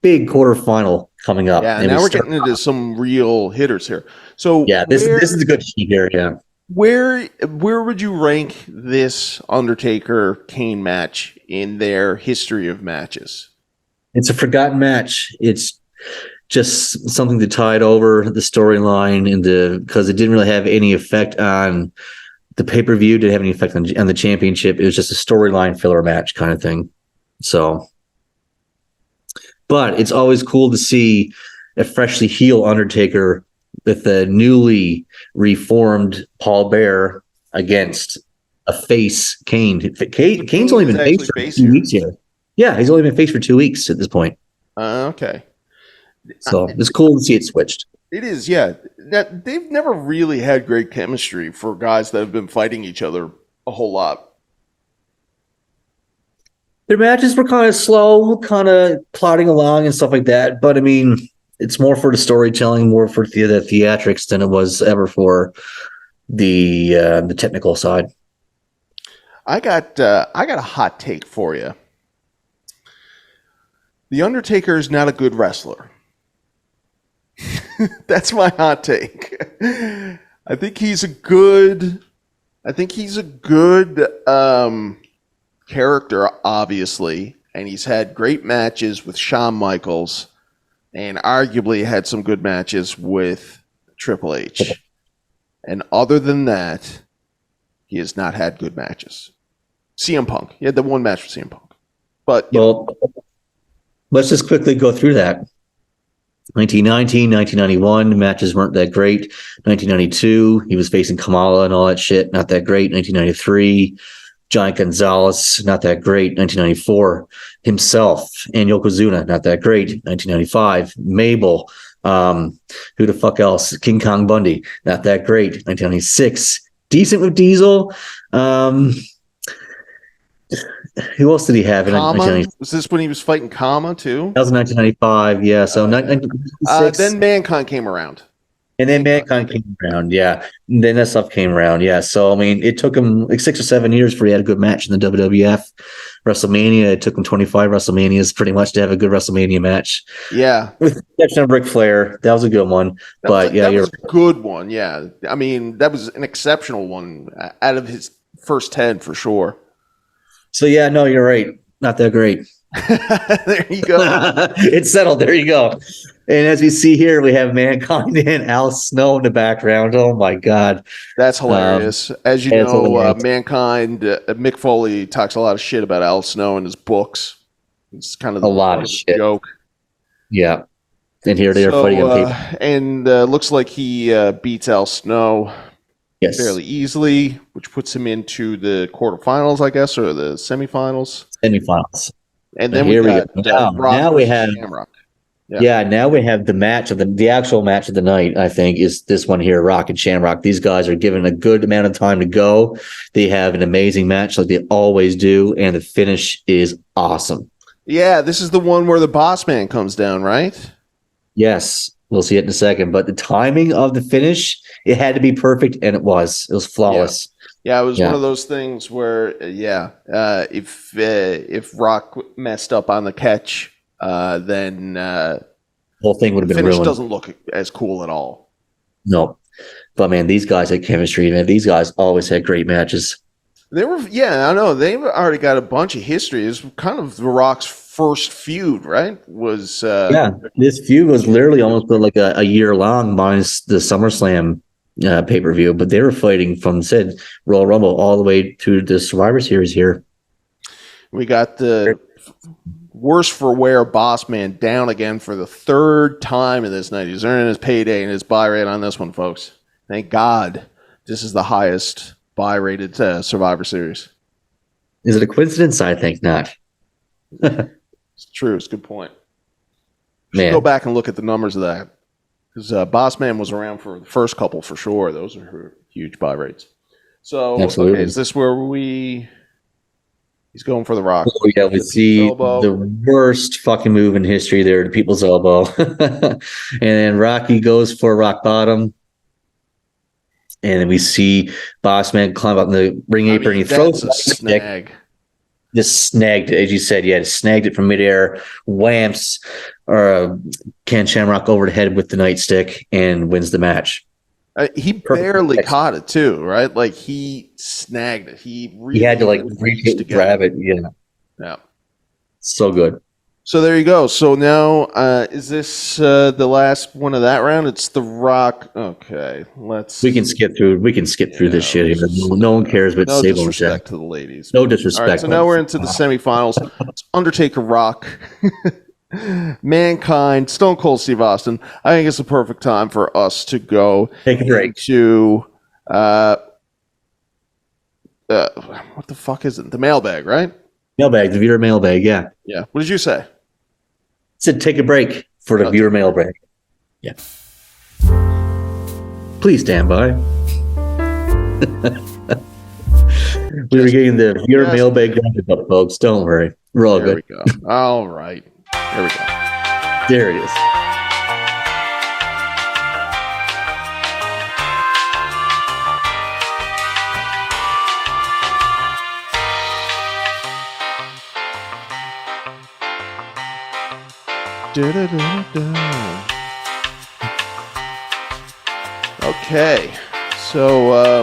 big quarterfinal coming up. Yeah, and now we're getting into some real hitters here. So yeah, this is a good sheet here. Yeah. Where would you rank this Undertaker Kane match in their history of matches? It's a forgotten match. It's just something to tide over the storyline because it didn't really have any effect on the pay-per-view, didn't have any effect on the championship. It was just a storyline filler match kind of thing. So, but it's always cool to see a freshly heel Undertaker with the newly reformed Paul Bear against a face Kane. Kane's only been face for 2 weeks here. Yeah, he's only been face for 2 weeks at this point. Okay. So it's cool to see it switched. It is, yeah. They've never really had great chemistry for guys that have been fighting each other a whole lot. Their matches were kind of slow, kind of plodding along and stuff like that. But I mean, it's more for the storytelling, more for the theatrics than it was ever for the technical side. I got a hot take for you. The Undertaker is not a good wrestler. That's my hot take. I think he's a good character, obviously, and he's had great matches with Shawn Michaels, and arguably had some good matches with Triple H. And other than that, he has not had good matches. CM Punk. He had the one match with CM Punk. But let's just quickly go through that. 1990, 1991, the matches weren't that great. 1992, he was facing Kamala and all that shit, not that great. 1993, Giant Gonzalez, not that great. 1994, himself and Yokozuna, not that great. 1995, Mabel, who the fuck else? King Kong Bundy, not that great. 1996, decent with Diesel. Who else did he have in 1996? Was this when he was fighting Kama too? That was 1995, yeah. So 1996. Then Mankind came around. And then Mankind came around, yeah. And then that stuff came around, yeah. So, I mean, it took him like 6 or 7 years before he had a good match in the WWF. WrestleMania, it took him 25 WrestleManias pretty much to have a good WrestleMania match. Yeah. With the exception of Ric Flair. That was a good one. That was a good one, yeah. I mean, that was an exceptional one out of his first 10 for sure. So, yeah, no, you're right. Not that great. There you go. It's settled. There you go. And as we see here, we have Mankind and Al Snow in the background. Oh, my God. That's hilarious. As you know, Mankind, Mick Foley talks a lot of shit about Al Snow in his books. It's kind of a lot of shit. Joke. Yeah. And here they are fighting on paper. And looks like he beats Al Snow fairly easily, which puts him into the quarterfinals, I guess, or the semifinals. Semifinals. And then here we got now we have Shamrock. Now we have the match of the actual match of the night, I think, is this one here, Rock and Shamrock. These guys are given a good amount of time to go. They have an amazing match like they always do, and the finish is awesome. Yeah, this is the one where the boss man comes down, right? Yes. We'll see it in a second. But the timing of the finish, it had to be perfect, and it was. It was flawless. Yeah, it was one of those things where, if Rock messed up on the catch, then the whole thing would have been finish ruined. Doesn't look as cool at all. No. But, man, these guys had chemistry. Man, these guys always had great matches. They were, I know. They've already got a bunch of history. It's kind of The Rock's first feud, right? This feud was literally almost like a year long, minus the SummerSlam pay-per-view. But they were fighting from Royal Rumble all the way to the Survivor Series here. We got the worse for wear boss man down again for the third time in this night. He's earning his payday and his buy rate on this one, folks. Thank God this is the highest buy rated Survivor Series. Is it a coincidence? I think not. It's true. It's a good point. Go back and look at the numbers of that. Because Boss Man was around for the first couple for sure. Those are huge buy rates. So, is this where he's going for the Rock? Oh, yeah, we see the worst fucking move in history there, the people's elbow. And then Rocky goes for rock bottom. And then we see Boss Man climb up in the ring apron. He throws a snag. Just snagged it, as you said. Yeah, snagged it from midair, whamps Ken Shamrock over the head with the nightstick and wins the match. He barely caught it too, right? Like he snagged it. He had to reach it to grab it. Yeah. So good. So there you go. So now, is this the last one of that round? It's the Rock. Okay, We can skip through. We can skip through this shit. No one cares but Sable. No disrespect to the ladies. No disrespect. All right, so now we're into the semifinals. It's Undertaker, Rock, Mankind, Stone Cold Steve Austin. I think it's the perfect time for us to go take a break to what the fuck is it? The mailbag, right? Mailbag, the viewer mailbag, yeah. Yeah. What did you say? I said take a break for the viewer mailbag. Yeah. Please stand by. We were getting the viewer mailbag up, folks. Don't worry. We're all good. There we go. All right. There we go. There it is. Da-da-da-da. Okay, so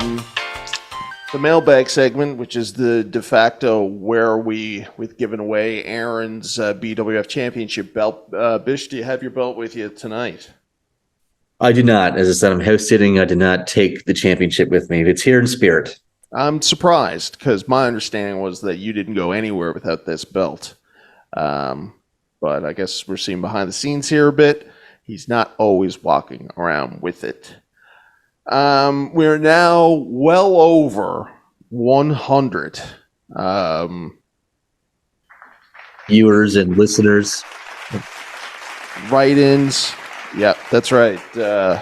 the mailbag segment, which is the de facto where we've given away Aaron's BWF championship belt. Bish, do you have your belt with you tonight? I do not. As I said, I'm house sitting. I did not take the championship with me. It's here in spirit. I'm surprised because my understanding was that you didn't go anywhere without this belt. But I guess we're seeing behind the scenes here a bit. He's not always walking around with it. We're now well over 100 Viewers and listeners. write-ins. Yep, that's right. The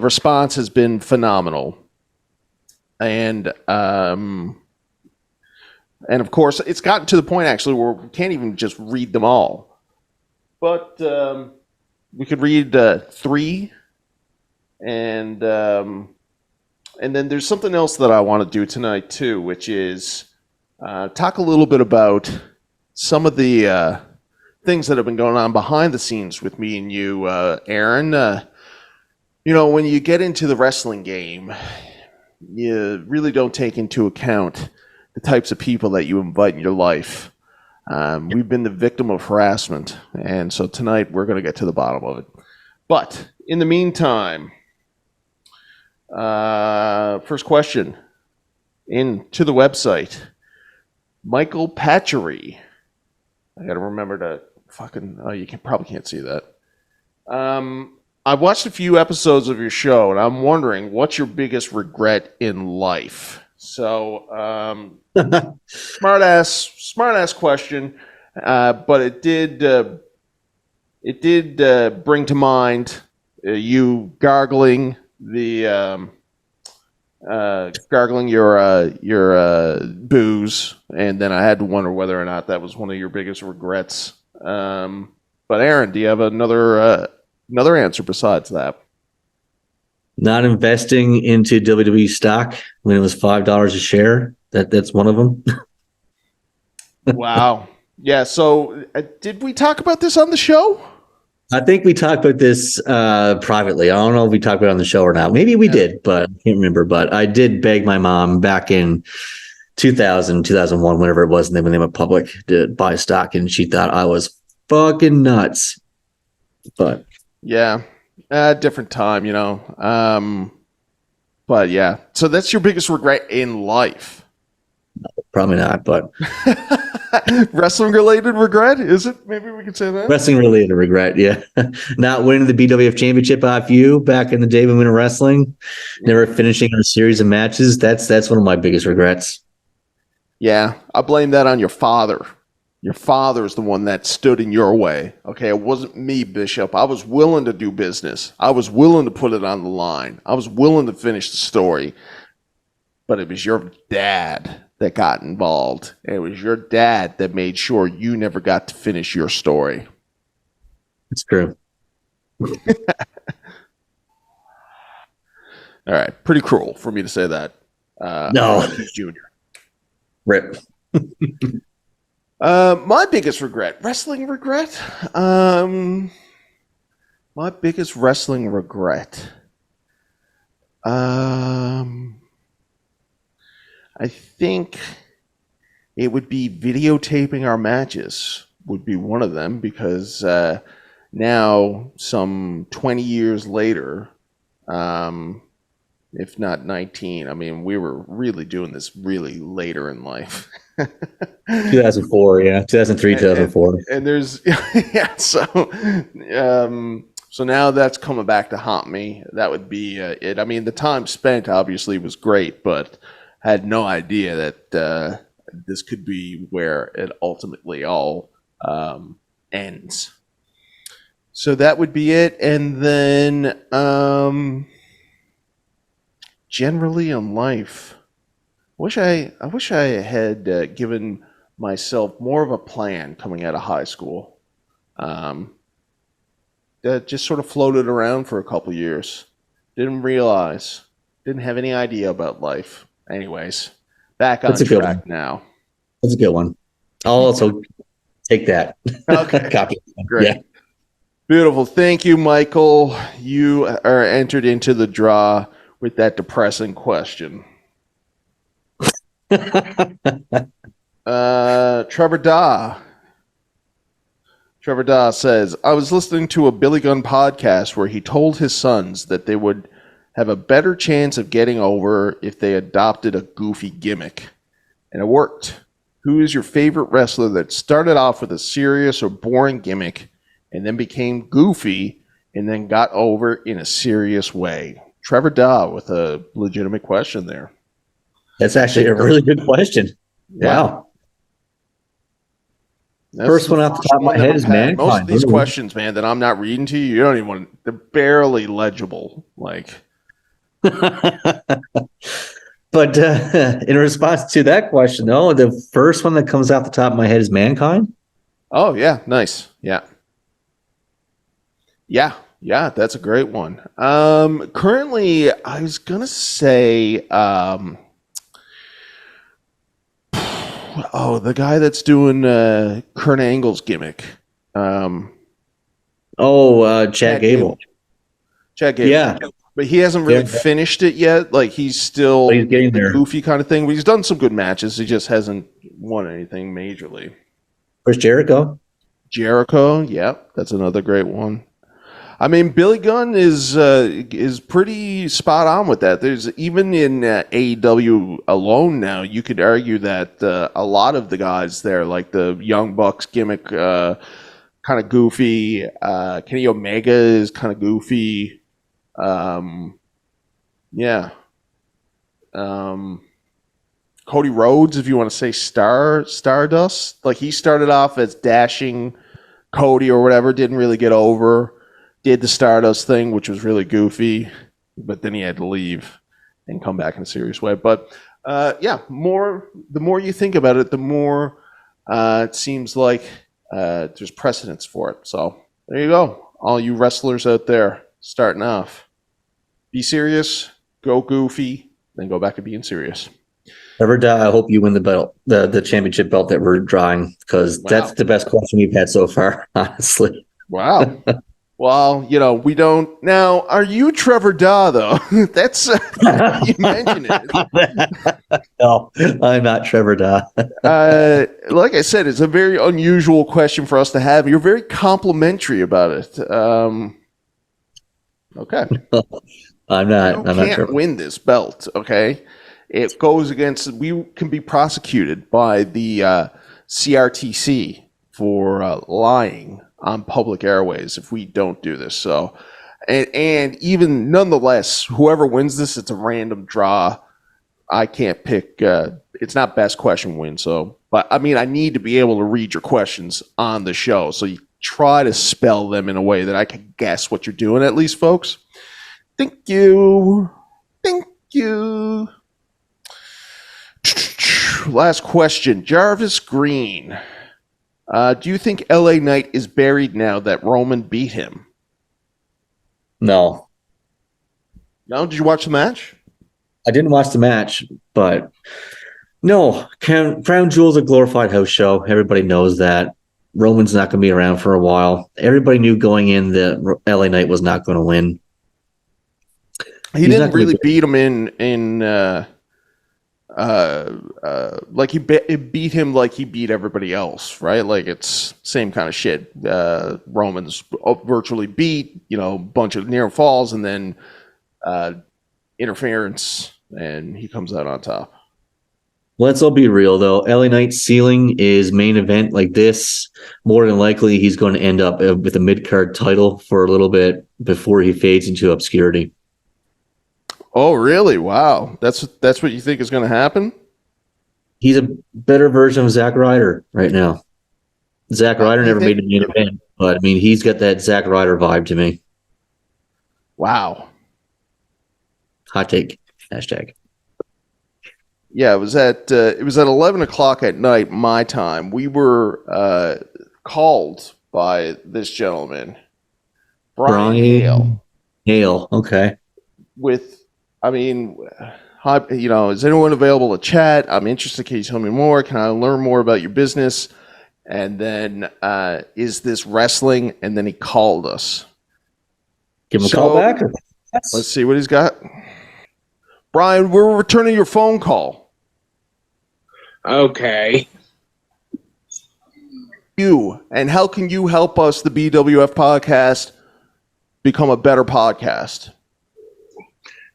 response has been phenomenal. And of course, it's gotten to the point actually where we can't even just read them all. But we could read 3. And then there's something else that I want to do tonight too, which is talk a little bit about some of the things that have been going on behind the scenes with me and you, Aaron. When you get into the wrestling game, you really don't take into account the types of people that you invite in your life. We've been the victim of harassment, and so tonight we're going to get to the bottom of it. But in the meantime, first question into the website. Michael Patchery. I got to remember to you probably can't see that. I've watched a few episodes of your show, and I'm wondering what's your biggest regret in life. So, smart ass question, but it did bring to mind you gargling your booze, and then I had to wonder whether or not that was one of your biggest regrets. But Aaron, do you have another answer besides that? Not investing into WWE stock when it was $5 a share. That's one of them. Wow. Yeah. So, did we talk about this on the show? I think we talked about this privately. I don't know if we talked about it on the show or not. Maybe we did, but I can't remember. But I did beg my mom back in 2000, 2001, whenever it was, and then when they went public, to buy stock, and she thought I was fucking nuts. But yeah, different time, But yeah, so that's your biggest regret in life? Probably not, but wrestling related regret, is it? Maybe we could say that. Wrestling related regret, yeah. Not winning the BWF championship off you back in the day when we were wrestling, never finishing our series of matches. That's one of my biggest regrets. Yeah, I blame that on your father. Your father is the one that stood in your way. Okay, it wasn't me, Bishop. I was willing to do business. I was willing to put it on the line. I was willing to finish the story. But it was your dad that got involved. And it was your dad that made sure you never got to finish your story. It's true. All right, pretty cruel for me to say that. No. Junior. Rip. My biggest regret, wrestling regret. My biggest wrestling regret. I think it would be videotaping our matches. Would be one of them, because now, some 20 years later, if not 19, I mean, we were really doing this really later in life. 2004, yeah. 2003, 2004. And there's, yeah, so now that's coming back to haunt me. That would be it. I mean, the time spent obviously was great, but I had no idea that this could be where it ultimately all ends. So that would be it. And then generally in life, I wish I had given myself more of a plan coming out of high school. That just sort of floated around for a couple years. Didn't realize, didn't have any idea about life. Anyways, back on track now. That's a good one. I'll also Take that. Okay. Copy. Great. Yeah. Beautiful. Thank you, Michael. You are entered into the draw with that depressing question. Trevor Daw. Trevor Daw says, I was listening to a Billy Gunn podcast where he told his sons that they would have a better chance of getting over if they adopted a goofy gimmick. And it worked. Who is your favorite wrestler that started off with a serious or boring gimmick and then became goofy and then got over in a serious way? Trevor Daw with a legitimate question there. That's actually a really good question. Yeah. Wow. That's First the one off the first top of my one head that is I've had. Mankind. Most of these Really? questions, man, that I'm not reading to you, you don't even want. They're barely legible. Like, But in response to that question, though, the first one that comes off the top of my head is Mankind. oh yeah, nice, yeah, yeah, that's a great one. Currently, I was gonna say, oh, the guy that's doing Kurt Angle's gimmick, Chad Chad Gable. Chad Gable. Yeah. But he hasn't really Yeah. finished it yet. Like, he's still But he's getting the there. goofy kind of thing. But he's done some good matches. He just hasn't won anything majorly. Chris Jericho. Jericho, yep, that's another great one. I mean, Billy Gunn is pretty spot on with that. There's even in AEW alone now, you could argue that a lot of the guys there, like the Young Bucks gimmick, kind of goofy. Kenny Omega is kind of goofy. Yeah. Cody Rhodes, if you want to say Stardust, like he started off as dashing Cody or whatever, didn't really get over, did the Stardust thing, which was really goofy, but then he had to leave and come back in a serious way. But yeah, the more you think about it, the more it seems like there's precedence for it. So there you go, all you wrestlers out there starting off. Be serious, go goofy, then go back to being serious. Trevor Daw, I hope you win the belt, the championship belt that we're drawing, because that's the best question we've had so far, honestly. Wow. Well, we don't now. Are you Trevor Daw though? That's you mentioned it. No, I'm not Trevor Daw. Like I said, it's a very unusual question for us to have. You're very complimentary about it. Okay. I'm not. You I'm not can't Trevor. win this belt. Okay. It goes against. We can be prosecuted by the CRTC for lying on public airways if we don't do this. So, and even nonetheless, whoever wins this, it's a random draw. I can't pick. It's not best question win. So, but I mean, I need to be able to read your questions on the show. So you try to spell them in a way that I can guess what you're doing. At least, folks. Thank you. Thank you. Last question. Jarvis Green. Do you think LA Knight is buried now that Roman beat him? No, No? Did you watch the match? I didn't watch the match, but no. Crown Jewel's a glorified house show. Everybody knows that. Roman's not going to be around for a while. Everybody knew going in that LA Knight was not going to win. He didn't really beat him in like he beat him like he beat everybody else, right? Like it's same kind of shit. Roman's virtually beat, bunch of near falls and then interference, and he comes out on top. Let's all be real, though. LA Knight's ceiling is main event like this. More than likely, he's going to end up with a mid-card title for a little bit before he fades into obscurity. Oh, really? Wow. That's what you think is going to happen? He's a better version of Zack Ryder right now. Zack Ryder never made a main event, but I mean, he's got that Zack Ryder vibe to me. Wow. Hot take. Hashtag. Yeah, it was at 11 o'clock at night, my time. We were called by this gentleman, Brian Hale. Okay. Hi, is anyone available to chat? I'm interested. Can you tell me more? Can I learn more about your business? And then, is this wrestling? And then he called us. Give him a call back. Let's see what he's got. Brian, we're returning your phone call. Okay. And how can you help us, the BWF podcast, become a better podcast?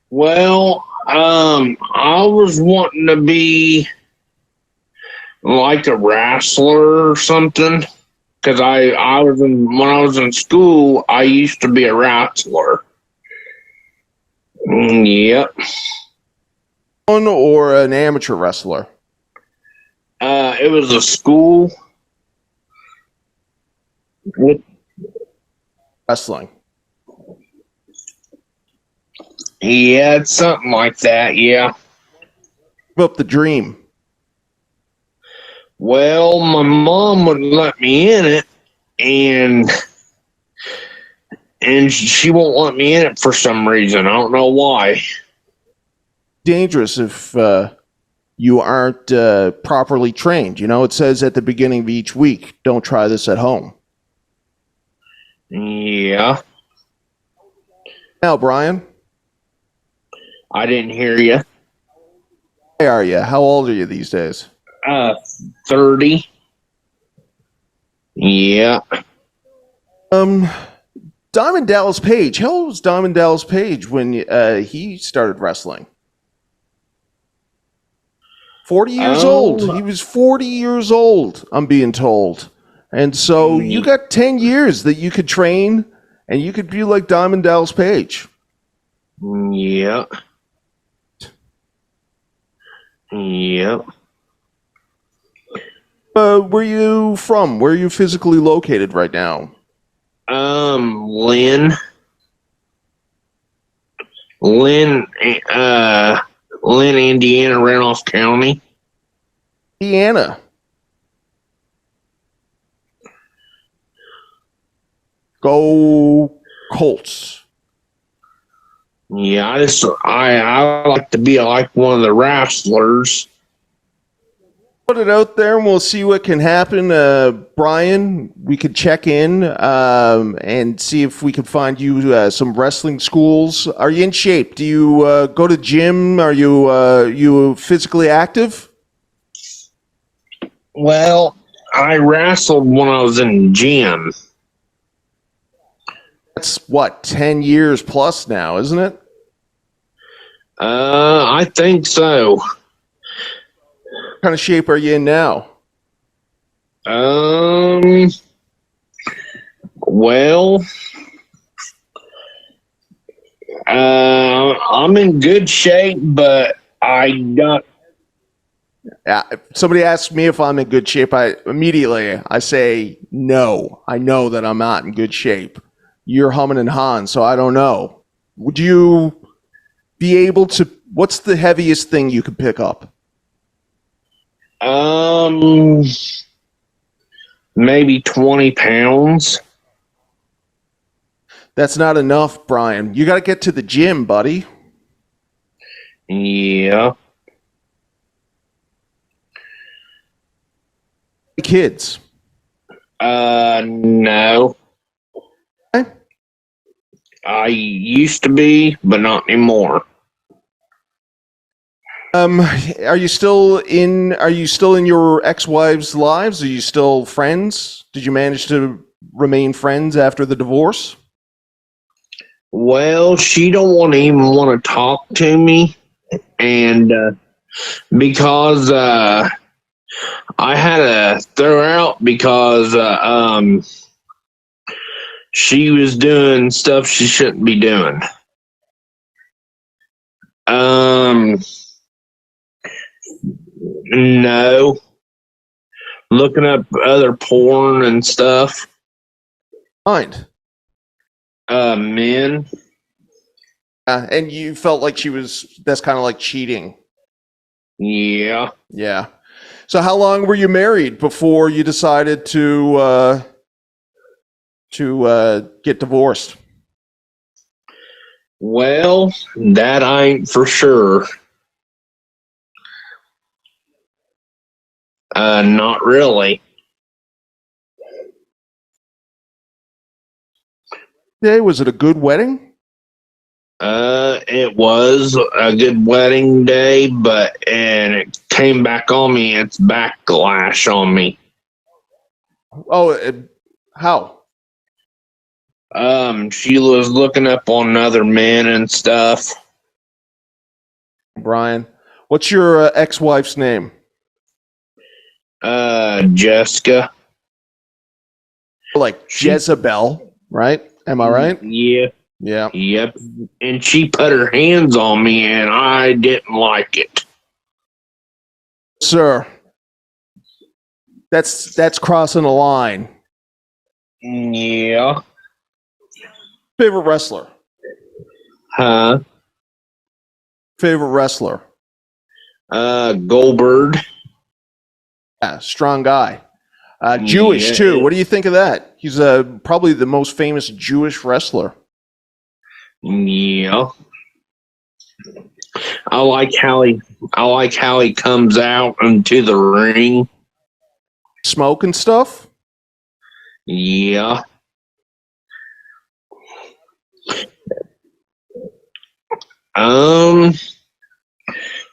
Well, I was wanting to be like a wrestler or something, because when I was in school, I used to be a wrestler. Yep. Or an amateur wrestler? It was a school with wrestling. Yeah, it's something like that, yeah. Give up the dream. Well, my mom wouldn't let me in it, and she won't let me in it for some reason. I don't know why. Dangerous if you aren't properly trained. You know, it says at the beginning of each week, don't try this at home. Yeah. Now, Brian? I didn't hear you. How are you? How old are you these days? 30. Yeah. Diamond Dallas Page. How old was Diamond Dallas Page when he started wrestling? 40 years old. He was 40 years old, I'm being told. And so you got 10 years that you could train and you could be like Diamond Dallas Page. Yeah. Yep. Where are you from? Where are you physically located right now? Lynn, Indiana, Randolph County. Indiana. Go Colts. Yeah, I like to be like one of the wrestlers. Put it out there and we'll see what can happen. Brian, we could check in and see if we can find you some wrestling schools. Are you in shape? Do you go to gym? Are you physically active? Well, I wrestled when I was in gym. That's what, 10 years plus now, isn't it? I think so. What kind of shape are you in now? Well, I'm in good shape, but I got. If somebody asks me if I'm in good shape, I say no. I know that I'm not in good shape. You're humming and hawing, so I don't know. Would you be able to? What's the heaviest thing you could pick up? Maybe 20 pounds. That's not enough, Brian. You got to get to the gym, buddy. Yeah. Kids? No. I used to be, but not anymore. Are you still in your ex-wives' lives? Are you still friends? Did you manage to remain friends after the divorce? Well, she don't even want to talk to me, and because I had to throw her out because she was doing stuff she shouldn't be doing. No. Looking up other porn and stuff. Mind. Men. And you felt like that's kind of like cheating. Yeah. Yeah. So how long were you married before you decided to get divorced? Well, that I ain't for sure. Not really. day? Was it a good wedding? It was a good wedding day, and it came back on me. It's backlash on me. Oh, how? She was looking up on other men and stuff. Brian, what's your ex-wife's name? Jessica. Like Jezebel, right? Am I right? Yeah. Yeah. Yep. And she put her hands on me, and I didn't like it. Sir, that's crossing a line. Yeah. Favorite wrestler? Huh? Favorite wrestler? Goldberg. Yeah, strong guy. Jewish too. What do you think of that? He's probably the most famous Jewish wrestler. Yeah. I like how he comes out into the ring. Smoke and stuff? Yeah.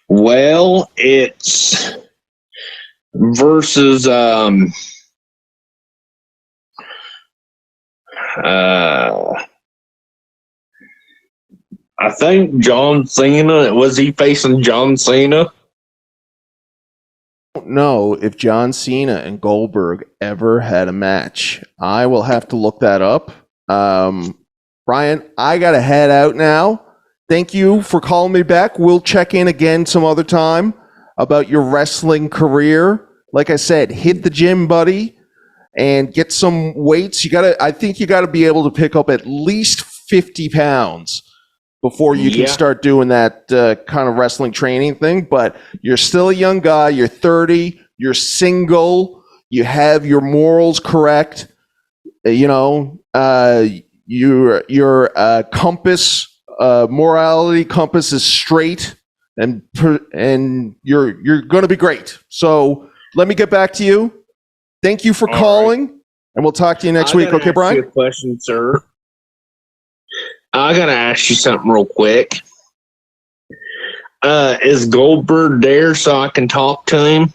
Well, it's versus I think John Cena. Was he facing John Cena? I don't know if John Cena and Goldberg ever had a match. I will have to look that up. Brian, I gotta head out now. Thank you for calling me back. We'll check in again some other time about your wrestling career. Like I said, hit the gym, buddy, and get some weights. I think you gotta be able to pick up at least 50 pounds before you can start doing that kind of wrestling training thing. But you're still a young guy. You're 30. You're single. You have your morals correct. Your compass, morality compass is straight, and you're going to be great. So let me get back to you. Thank you for calling, and we'll talk to you next week. Okay, Brian? You a question, sir. I gotta ask you something real quick. Is Goldberg there so I can talk to him?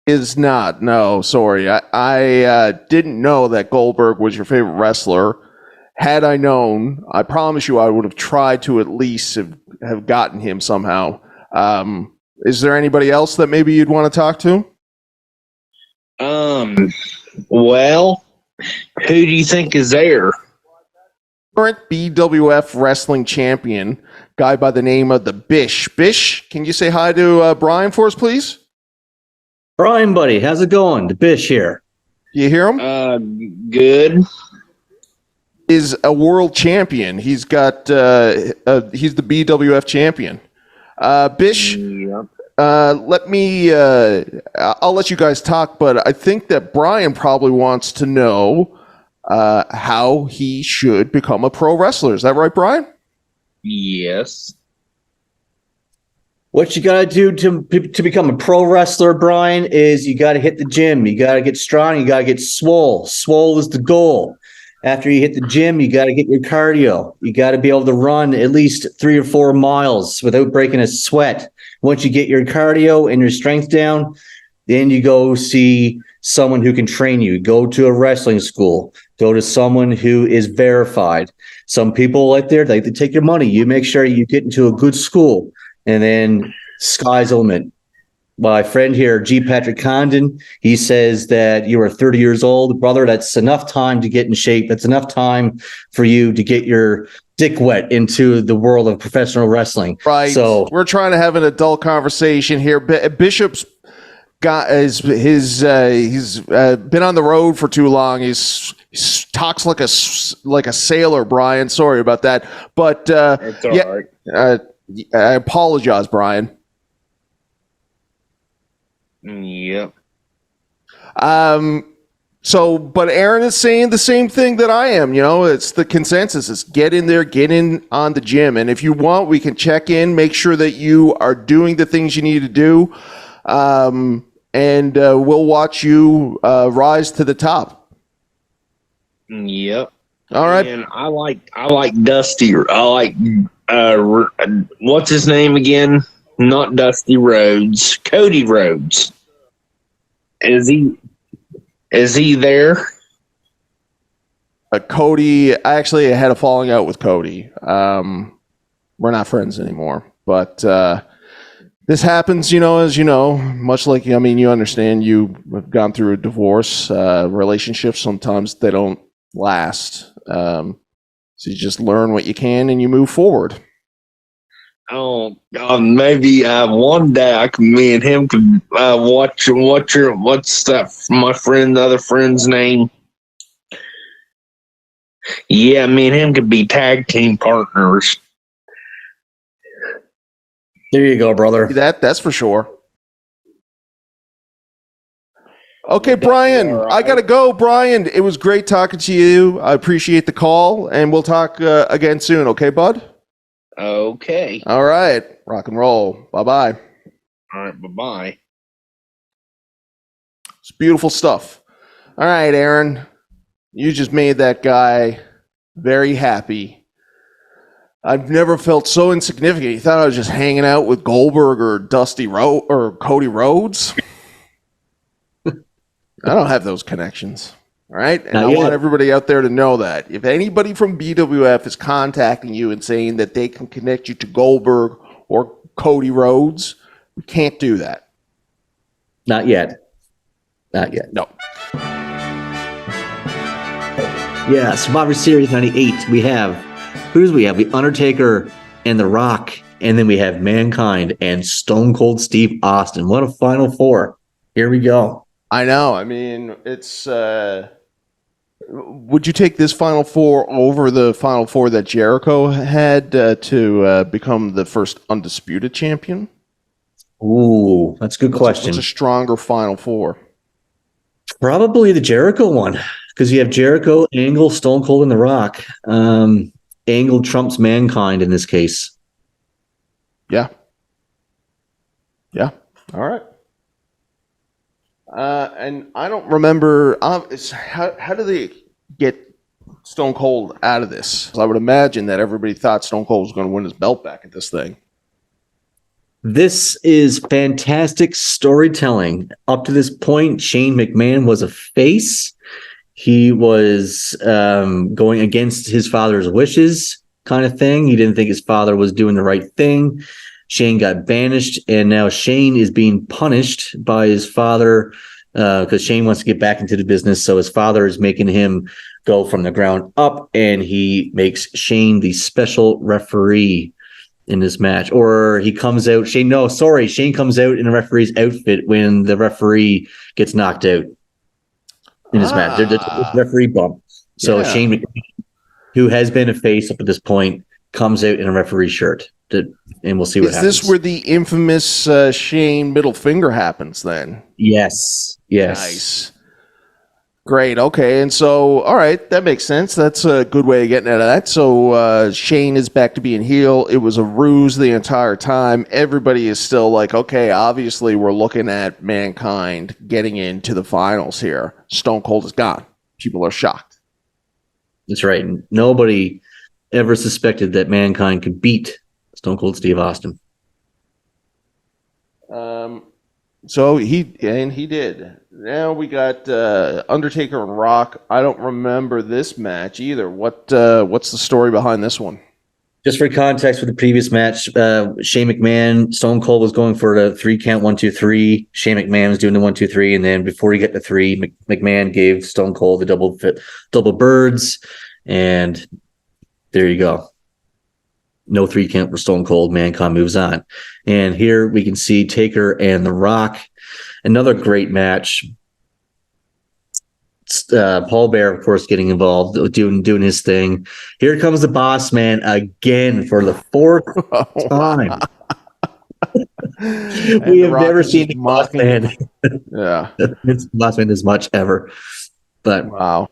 Is not. No, sorry. I didn't know that Goldberg was your favorite wrestler. Had I known, I promise you I would have tried to at least have gotten him somehow. Is there anybody else that maybe you'd want to talk to? Well, who do you think is there? Current BWF wrestling champion, guy by the name of the Bish. Bish, can you say hi to Brian for us, please? Brian, buddy, how's it going? The Bish here. You hear him? Good. Is a world champion. He's got he's the BWF champion. Bish, I'll let you guys talk, but I think that Brian probably wants to know how he should become a pro wrestler. Is that right, Brian? Yes. What you got to do to become a pro wrestler, Brian, is you got to hit the gym. You got to get strong. You got to get swole. Swole is the goal. After you hit the gym, you got to get your cardio. You got to be able to run at least 3 or 4 miles without breaking a sweat. Once you get your cardio and your strength down, then you go see someone who can train you. Go to a wrestling school. Go to someone who is verified. Some people like to take your money. You make sure you get into a good school, and then sky's the limit. My friend here, G. Patrick Condon, he says that you are 30 years old. Brother, that's enough time to get in shape. That's enough time for you to get your dick wet into the world of professional wrestling. Right. So we're trying to have an adult conversation here. Bishop's got he's been on the road for too long. He talks like a sailor, Brian. Sorry about that. But it's all right. I apologize, Brian. Yep. But Aaron is saying the same thing that I am. It's the consensus. It's get in there, get in on the gym. And if you want, we can check in, make sure that you are doing the things you need to do. And we'll watch you rise to the top. Yep. All right. And I like Dusty. I like what's his name again? Not Dusty Rhodes. Cody Rhodes. Is he there? Cody, I actually had a falling out with Cody. We're not friends anymore, but this happens, as you know, much like, you understand you have gone through a divorce, relationships, sometimes they don't last. So you just learn what you can and you move forward. Oh, maybe one day me and him could what's that? The other friend's name? Yeah, me and him could be tag team partners. There you go, brother. That's for sure. Okay, Brian, I got to go. Brian, it was great talking to you. I appreciate the call, and we'll talk again soon. Okay, bud? Okay. All right. Rock and roll. Bye-bye. All right, bye-bye. It's beautiful stuff. All right, Aaron. You just made that guy very happy. I've never felt so insignificant. You thought I was just hanging out with Goldberg or or Cody Rhodes? I don't have those connections. All right? And I want everybody out there to know that. If anybody from BWF is contacting you and saying that they can connect you to Goldberg or Cody Rhodes, we can't do that. Not yet. Not yet. No. Yeah, Survivor Series 98. We have The Undertaker and The Rock, and then we have Mankind and Stone Cold Steve Austin. What a Final Four. Here we go. I know. It's would you take this Final Four over the Final Four that Jericho had to become the first undisputed champion? Ooh, that's a good question. What's a stronger Final Four? Probably the Jericho one, because you have Jericho, Angle, Stone Cold, and The Rock. Angle trumps Mankind in this case. Yeah. Yeah. All right. And I don't remember how do they get Stone Cold out of this? I would imagine that everybody thought Stone Cold was going to win his belt back at this thing. This is fantastic storytelling. Up to this point, Shane McMahon was a face. He was going against his father's wishes, kind of thing. He didn't think his father was doing the right thing. Shane got banished, and now Shane is being punished by his father because Shane wants to get back into the business. So his father is making him go from the ground up, and he makes Shane the special referee in this match. Or he comes out. Shane comes out in a referee's outfit when the referee gets knocked out in his match. There's a referee bump. So yeah. Shane McMahon, who has been a face up at this point, comes out in a referee shirt. And we'll see what happens. Is this where the infamous Shane middle finger happens then? Yes. Nice. Great. Okay. And so, all right, that makes sense. That's a good way of getting out of that. So Shane is back to being heel. It was a ruse the entire time. Everybody is still like, okay, obviously we're looking at Mankind getting into the finals here. Stone Cold is gone. People are shocked. That's right. Nobody ever suspected that Mankind could beat Stone Cold Steve Austin. So he did. Now we got Undertaker and Rock. I don't remember this match either. What's the story behind this one? Just for context, with the previous match, Shane McMahon, Stone Cold was going for the 3 count, 1, 2, 3. Shane McMahon was doing the 1, 2, 3, and then before he got the 3, McMahon gave Stone Cold the double birds, and there you go. No 3 count for Stone Cold. Mankind moves on. And here we can see Taker and The Rock. Another great match. Paul Bear, of course, getting involved, doing his thing. Here comes the Boss Man again for the 4th time. We have never seen the Boss Man. Yeah. Boss Man this much ever. But wow.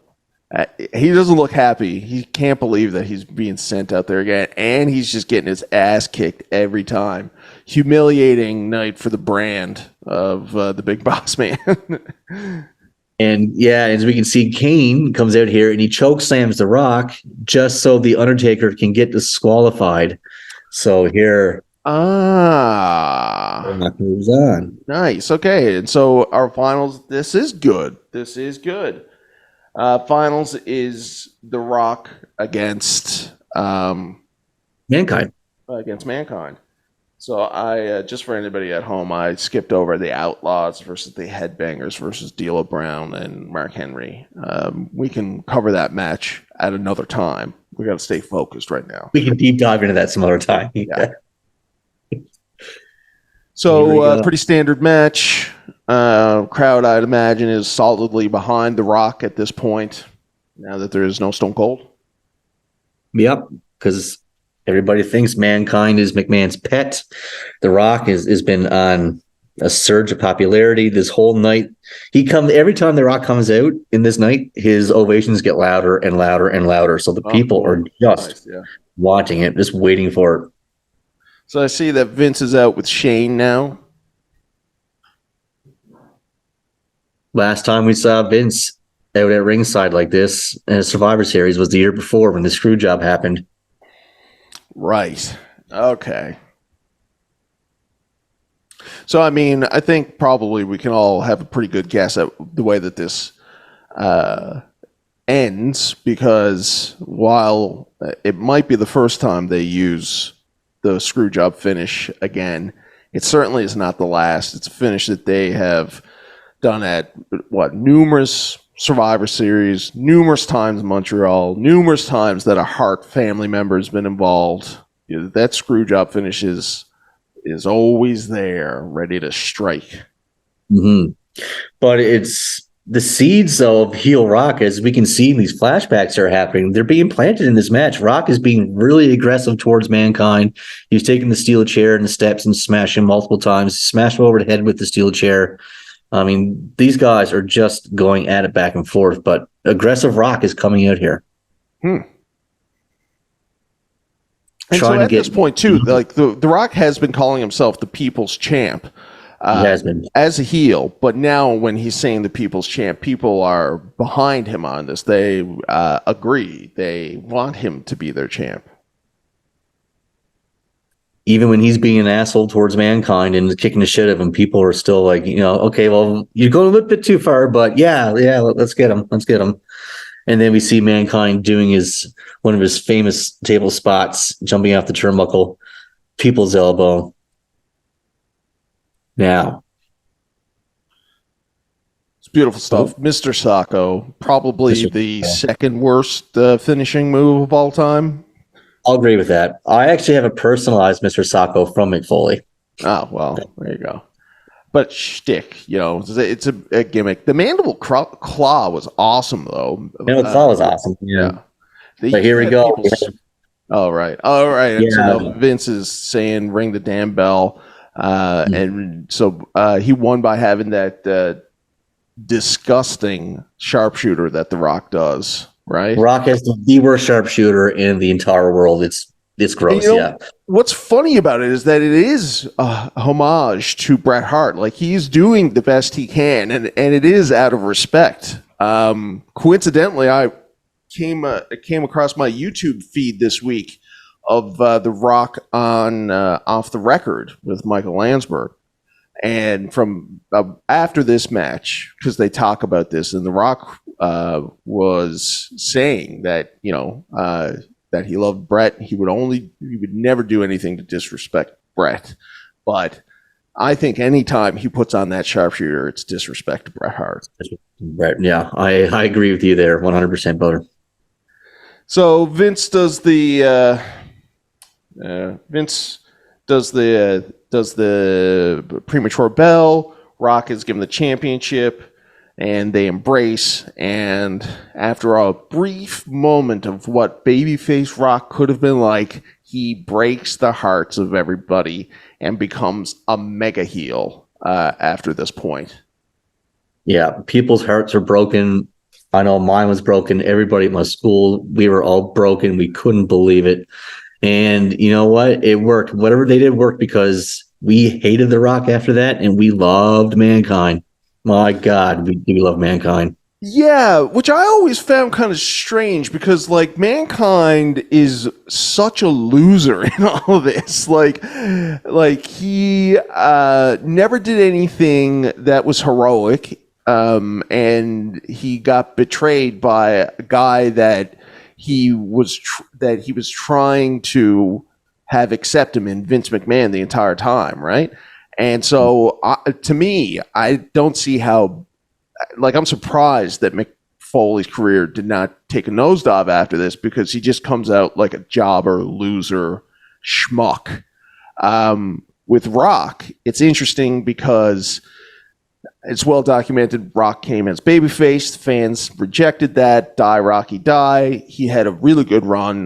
He doesn't look happy. He can't believe that he's being sent out there again, and he's just getting his ass kicked every time. Humiliating night for the brand of the Big Boss Man. And yeah, as we can see, Kane comes out here and he choke slams The Rock just so the Undertaker can get disqualified. So here, Rock moves on. Nice. Okay, and so our finals. This is good. This is good. Finals is The Rock against Mankind. Mankind. So I just for anybody at home, I skipped over the Outlaws versus the Headbangers versus D'Lo Brown and Mark Henry. We can cover that match at another time. We got to stay focused right now. We can deep dive into that some other time. Yeah. So pretty standard match. Crowd, I'd imagine, is solidly behind The Rock at this point. Now that there is no Stone Cold. Yep, because everybody thinks Mankind is McMahon's pet. The Rock has been on a surge of popularity this whole night. Every time The Rock comes out in this night, his ovations get louder and louder and louder. So the people are just watching it, just waiting for it. So I see that Vince is out with Shane now. Last time we saw Vince out at ringside like this in a Survivor Series was the year before when the screw job happened. Right. Okay. So, I mean, I think probably we can all have a pretty good guess at the way that this ends, because while it might be the first time they use the screw job finish again, it certainly is not the last. It's a finish that they have done at, numerous Survivor Series, numerous times in Montreal, numerous times that a Hart family member has been involved. That screw job finish is always there, ready to strike. Mm-hmm. But it's the seeds of heel Rock, as we can see in these flashbacks are happening. They're being planted in this match. Rock is being really aggressive towards Mankind. He's taking the steel chair and the steps and smashing multiple times. Smashed him over the head with the steel chair. I mean, these guys are just going at it back and forth, but aggressive Rock is coming out here. And so at this point, too, like the Rock has been calling himself the People's Champ. He has been. As a heel, but now when he's saying the People's Champ, people are behind him on this. They agree. They want him to be their champ. Even when he's being an asshole towards Mankind and kicking the shit out of him, people are still like, okay, well, you're going a little bit too far, but yeah, let's get him. Let's get him. And then we see Mankind doing one of his famous table spots, jumping off the turnbuckle, people's elbow. Now. It's beautiful stuff. Mr. Sacco, probably the second worst finishing move of all time. I'll agree with that. I actually have a personalized Mr. Sacco from Mick Foley. Oh, well, there you go. But shtick, it's a gimmick. The mandible claw was awesome, though. Mandible claw was awesome. Yeah. But here we go. All right. And so Vince is saying, ring the damn bell. And so he won by having that disgusting sharpshooter that The Rock does. Right, Rock has the worst sharpshooter in the entire world. It's gross. What's funny about it is that it is a homage to Bret Hart. Like, he's doing the best he can, and it is out of respect. Coincidentally, I came across my YouTube feed this week of The Rock on Off the Record with Michael Landsberg. And from after this match, because they talk about this, and The Rock was saying that that he loved Bret. He would never do anything to disrespect Bret. But I think anytime he puts on that sharpshooter, it's disrespect to Bret Hart. Bret, yeah, I agree with you there, 100%, Butter. So Vince does the premature bell. Rock is given the championship, and they embrace. And after a brief moment of what babyface Rock could have been like, he breaks the hearts of everybody and becomes a mega heel after this point. Yeah, people's hearts are broken. I know mine was broken. Everybody at my school, we were all broken. We couldn't believe it. And you know what? It worked. Whatever they did worked, because we hated The Rock after that, and we loved Mankind. My God, we love Mankind. Yeah, which I always found kind of strange because, like, Mankind is such a loser in all of this. Like he never did anything that was heroic, and he got betrayed by a guy that he was trying to have accept him in Vince McMahon the entire time, right? And so, to me, I don't see how. Like, I'm surprised that Mick Foley's career did not take a nosedive after this because he just comes out like a jobber, loser, schmuck. With Rock, it's interesting because it's well documented. Rock came as babyface. Fans rejected that. Die, Rocky, die. He had a really good run,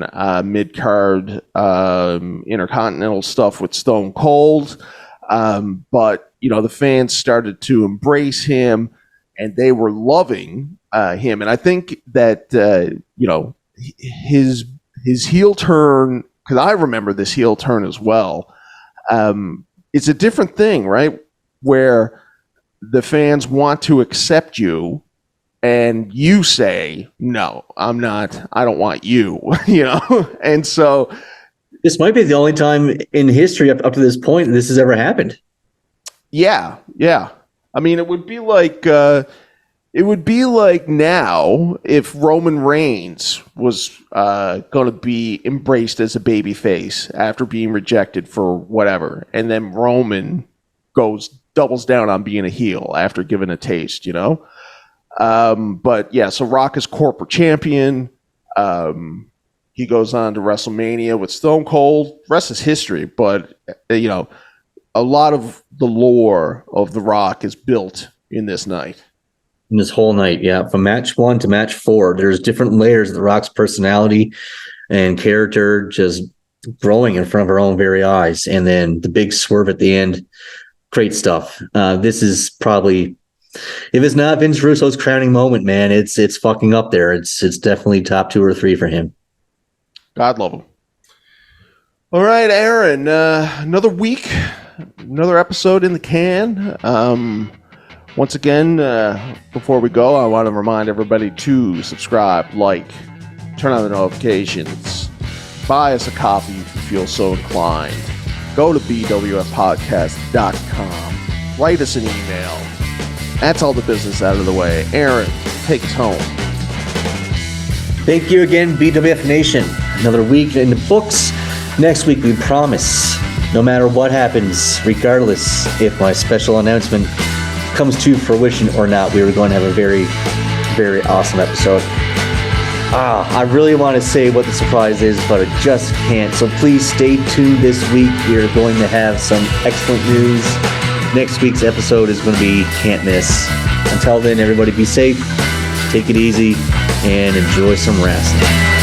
mid-card, intercontinental stuff with Stone Cold. But, the fans started to embrace him. And they were loving him, and I think that his heel turn, because I remember this heel turn as well. It's a different thing, right? Where the fans want to accept you, and you say, "No, I'm not. I don't want you." And so this might be the only time in history up to this point this has ever happened. Yeah. I mean, it would be like now if Roman Reigns was going to be embraced as a babyface after being rejected for whatever, and then Roman doubles down on being a heel after giving a taste, But yeah, so Rock is corporate champion. He goes on to WrestleMania with Stone Cold. The rest is history, but a lot of the lore of The Rock is built in this night. In this whole night, yeah. From match 1 to match 4, there's different layers of The Rock's personality and character just growing in front of our own very eyes. And then the big swerve at the end, great stuff. This is probably, if it's not Vince Russo's crowning moment, man, it's fucking up there. It's definitely top 2 or 3 for him. God love him. All right, Aaron, another week. Another episode in the can. Once again, before we go, I want to remind everybody to subscribe, like, turn on the notifications, buy us a coffee if you feel so inclined. Go to bwfpodcast.com. Write us an email. That's all the business out of the way. Aaron, take us home. Thank you again, BWF Nation. Another week in the books. Next week, we promise, no matter what happens, regardless if my special announcement comes to fruition or not, we are going to have a very, very awesome episode. I really want to say what the surprise is, but I just can't. So please stay tuned this week. We are going to have some excellent news. Next week's episode is going to be can't miss. Until then, everybody be safe, take it easy, and enjoy some wrestling.